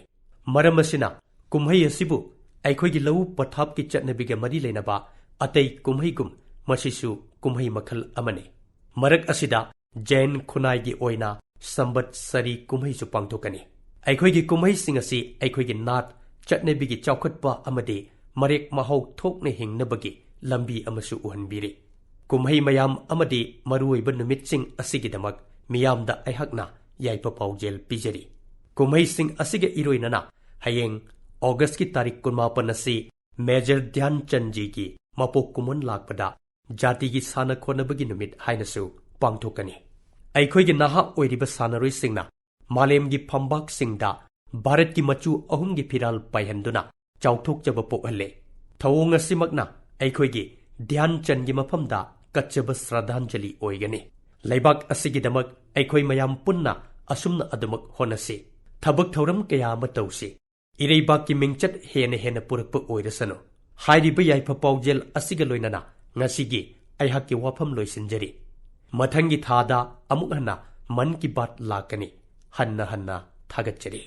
ꯃꯔꯝ ꯑꯁꯤꯅ ꯀꯨꯝꯍꯩ ꯑꯁꯤꯕꯨ ꯑꯩꯈꯣꯏꯒꯤ ꯂꯧꯎ ꯄꯊꯥꯞꯀꯤ ꯆꯠꯅꯕꯤꯒ ꯃꯔꯤ ꯂꯩꯅꯕ ꯑꯇꯩ ꯀꯨꯝꯍꯩꯒꯨꯝ ꯃꯁꯤꯁꯨ ꯀꯨꯝꯍꯩ ꯃꯈꯜ ꯑꯃꯅꯤ꯫ ꯃꯔꯛ ꯑꯁꯤꯗ ꯖꯩꯟ ꯈꯨꯟꯅꯥꯏꯒꯤ ꯑꯣꯏꯅ ꯁꯝꯕꯠꯁꯔꯤ ꯀꯨꯝꯍꯩꯁꯨ ꯄꯥꯡꯊꯣꯛꯀꯅꯤ꯫ ꯑꯩꯈꯣꯏꯒꯤ ꯀꯨꯝꯍꯩꯁꯤꯡ ꯑꯁꯤ ꯑꯩꯈꯣꯏꯒꯤ ꯅꯥꯠ ꯆꯠꯅꯕꯤꯒꯤ ꯆꯥꯎꯈꯠꯄ ꯑꯃꯗꯤ ꯃꯔꯦꯛ ꯃꯍꯥꯎ ꯊꯣꯛꯅ ꯍꯤꯡꯅꯕꯒꯤ ꯂꯝꯕꯤ ꯑꯃꯁꯨ ꯎꯍꯟꯕꯤꯔꯤ꯫ ꯀꯨꯝꯍꯩ ꯃꯌꯥꯝ ꯑꯃꯗꯤ ꯃꯔꯨꯑꯣꯏꯕ ꯅꯨꯃꯤꯠꯁꯤꯡ ꯑꯁꯤꯒꯤꯗꯃꯛ ꯃꯤꯌꯥꯝꯗ ꯑꯩꯍꯥꯛꯅ ꯌꯥꯏꯐ ꯄꯥꯎꯖꯦꯜ ꯄꯤꯖꯔꯤ꯫ ꯀꯨꯝꯍꯩꯁꯤꯡ ꯑꯁꯤꯒ ꯏꯔꯣꯏꯅꯅ ꯍꯌꯦꯡ ꯑꯣꯒꯁꯀꯤ ꯇꯥꯔꯤꯛ 19 ꯑꯁꯤ ꯃꯦꯖꯔ ꯙ꯭ꯌꯥꯟꯆꯟꯗꯖꯤꯒꯤ ꯃꯄꯣꯛ ꯀꯨꯝꯑꯣꯟ ꯂꯥꯛꯄꯗ ꯖꯥꯇꯤꯒꯤ ꯁꯥꯟꯅ ꯈꯣꯠꯅꯕꯒꯤ ꯅꯨꯃꯤꯠ ꯍꯥꯏꯅꯁꯨ ꯄꯥꯡꯊꯣꯛꯀꯅꯤ꯫ ꯑꯩꯈꯣꯏꯒꯤ ꯅꯍꯥ ꯑꯣꯏꯔꯤꯕ ꯁꯥꯟꯅꯔꯣꯏꯁꯤꯡꯅ ꯃꯥꯂꯦꯝꯒꯤ ꯐꯝꯕꯥꯛꯁꯤꯡꯗ ꯚꯥꯔꯠꯀꯤ ꯃꯆꯨ ꯑꯍꯨꯝꯒꯤ ꯐꯤꯔꯥꯜ ꯄꯥꯏꯍꯟꯗꯨꯅ ꯆꯥꯎꯊꯣꯛꯆꯕ ꯄꯣꯛꯍꯜꯂꯦ꯫ ꯊꯧꯑꯣꯡ ꯑꯁꯤꯃꯛꯅ ꯑꯩꯈꯣꯏꯒꯤ ꯙ꯭ꯌꯥꯟꯆꯟꯗꯒꯤ ꯃꯐꯝꯗ ꯀꯠꯆꯕ ꯁ꯭ꯔꯗꯥꯟꯖꯂꯤ ꯑꯣꯏꯒꯅꯤ꯫ ꯂꯩꯕꯥꯛ ꯑꯁꯤꯒꯤꯗꯃꯛ ꯑꯩꯈꯣꯏ ꯃꯌꯥꯝ ꯄꯨꯟꯅ ꯑꯁꯨꯝꯅ ꯑꯗꯨꯃꯛ ꯍꯣꯠꯅꯁꯤ, ꯊꯕꯛ ꯊꯧꯔꯝ ꯀꯌꯥ ꯑꯃ ꯇꯧꯁꯤ, ꯏꯔꯩꯕꯥꯛꯀꯤ ꯃꯤꯡꯆꯠ ꯍꯦꯟꯅ ꯍꯦꯟꯅ ꯄꯨꯔꯛꯄ ꯑꯣꯏꯔꯁꯅꯨ꯫ ꯍꯥꯏꯔꯤꯕ ꯌꯥꯏꯐ ꯄꯥꯎꯖꯦꯜ ꯑꯁꯤꯒ ꯂꯣꯏꯅꯅ ꯉꯁꯤꯒꯤ ꯑꯩꯍꯥꯛꯀꯤ ꯋꯥꯐꯝ ꯂꯣꯏꯁꯤꯟꯖꯔꯤ꯫ ꯃꯊꯪꯒꯤ ꯊꯥꯗ ꯑꯃꯨꯛ ꯍꯟꯅ ꯃꯟ ꯀꯤ ꯕꯥꯠ ꯂꯥꯛꯀꯅꯤ꯫ ꯍꯟꯅ ꯍꯟꯅ ꯊꯥꯒꯠꯆꯔꯤ꯫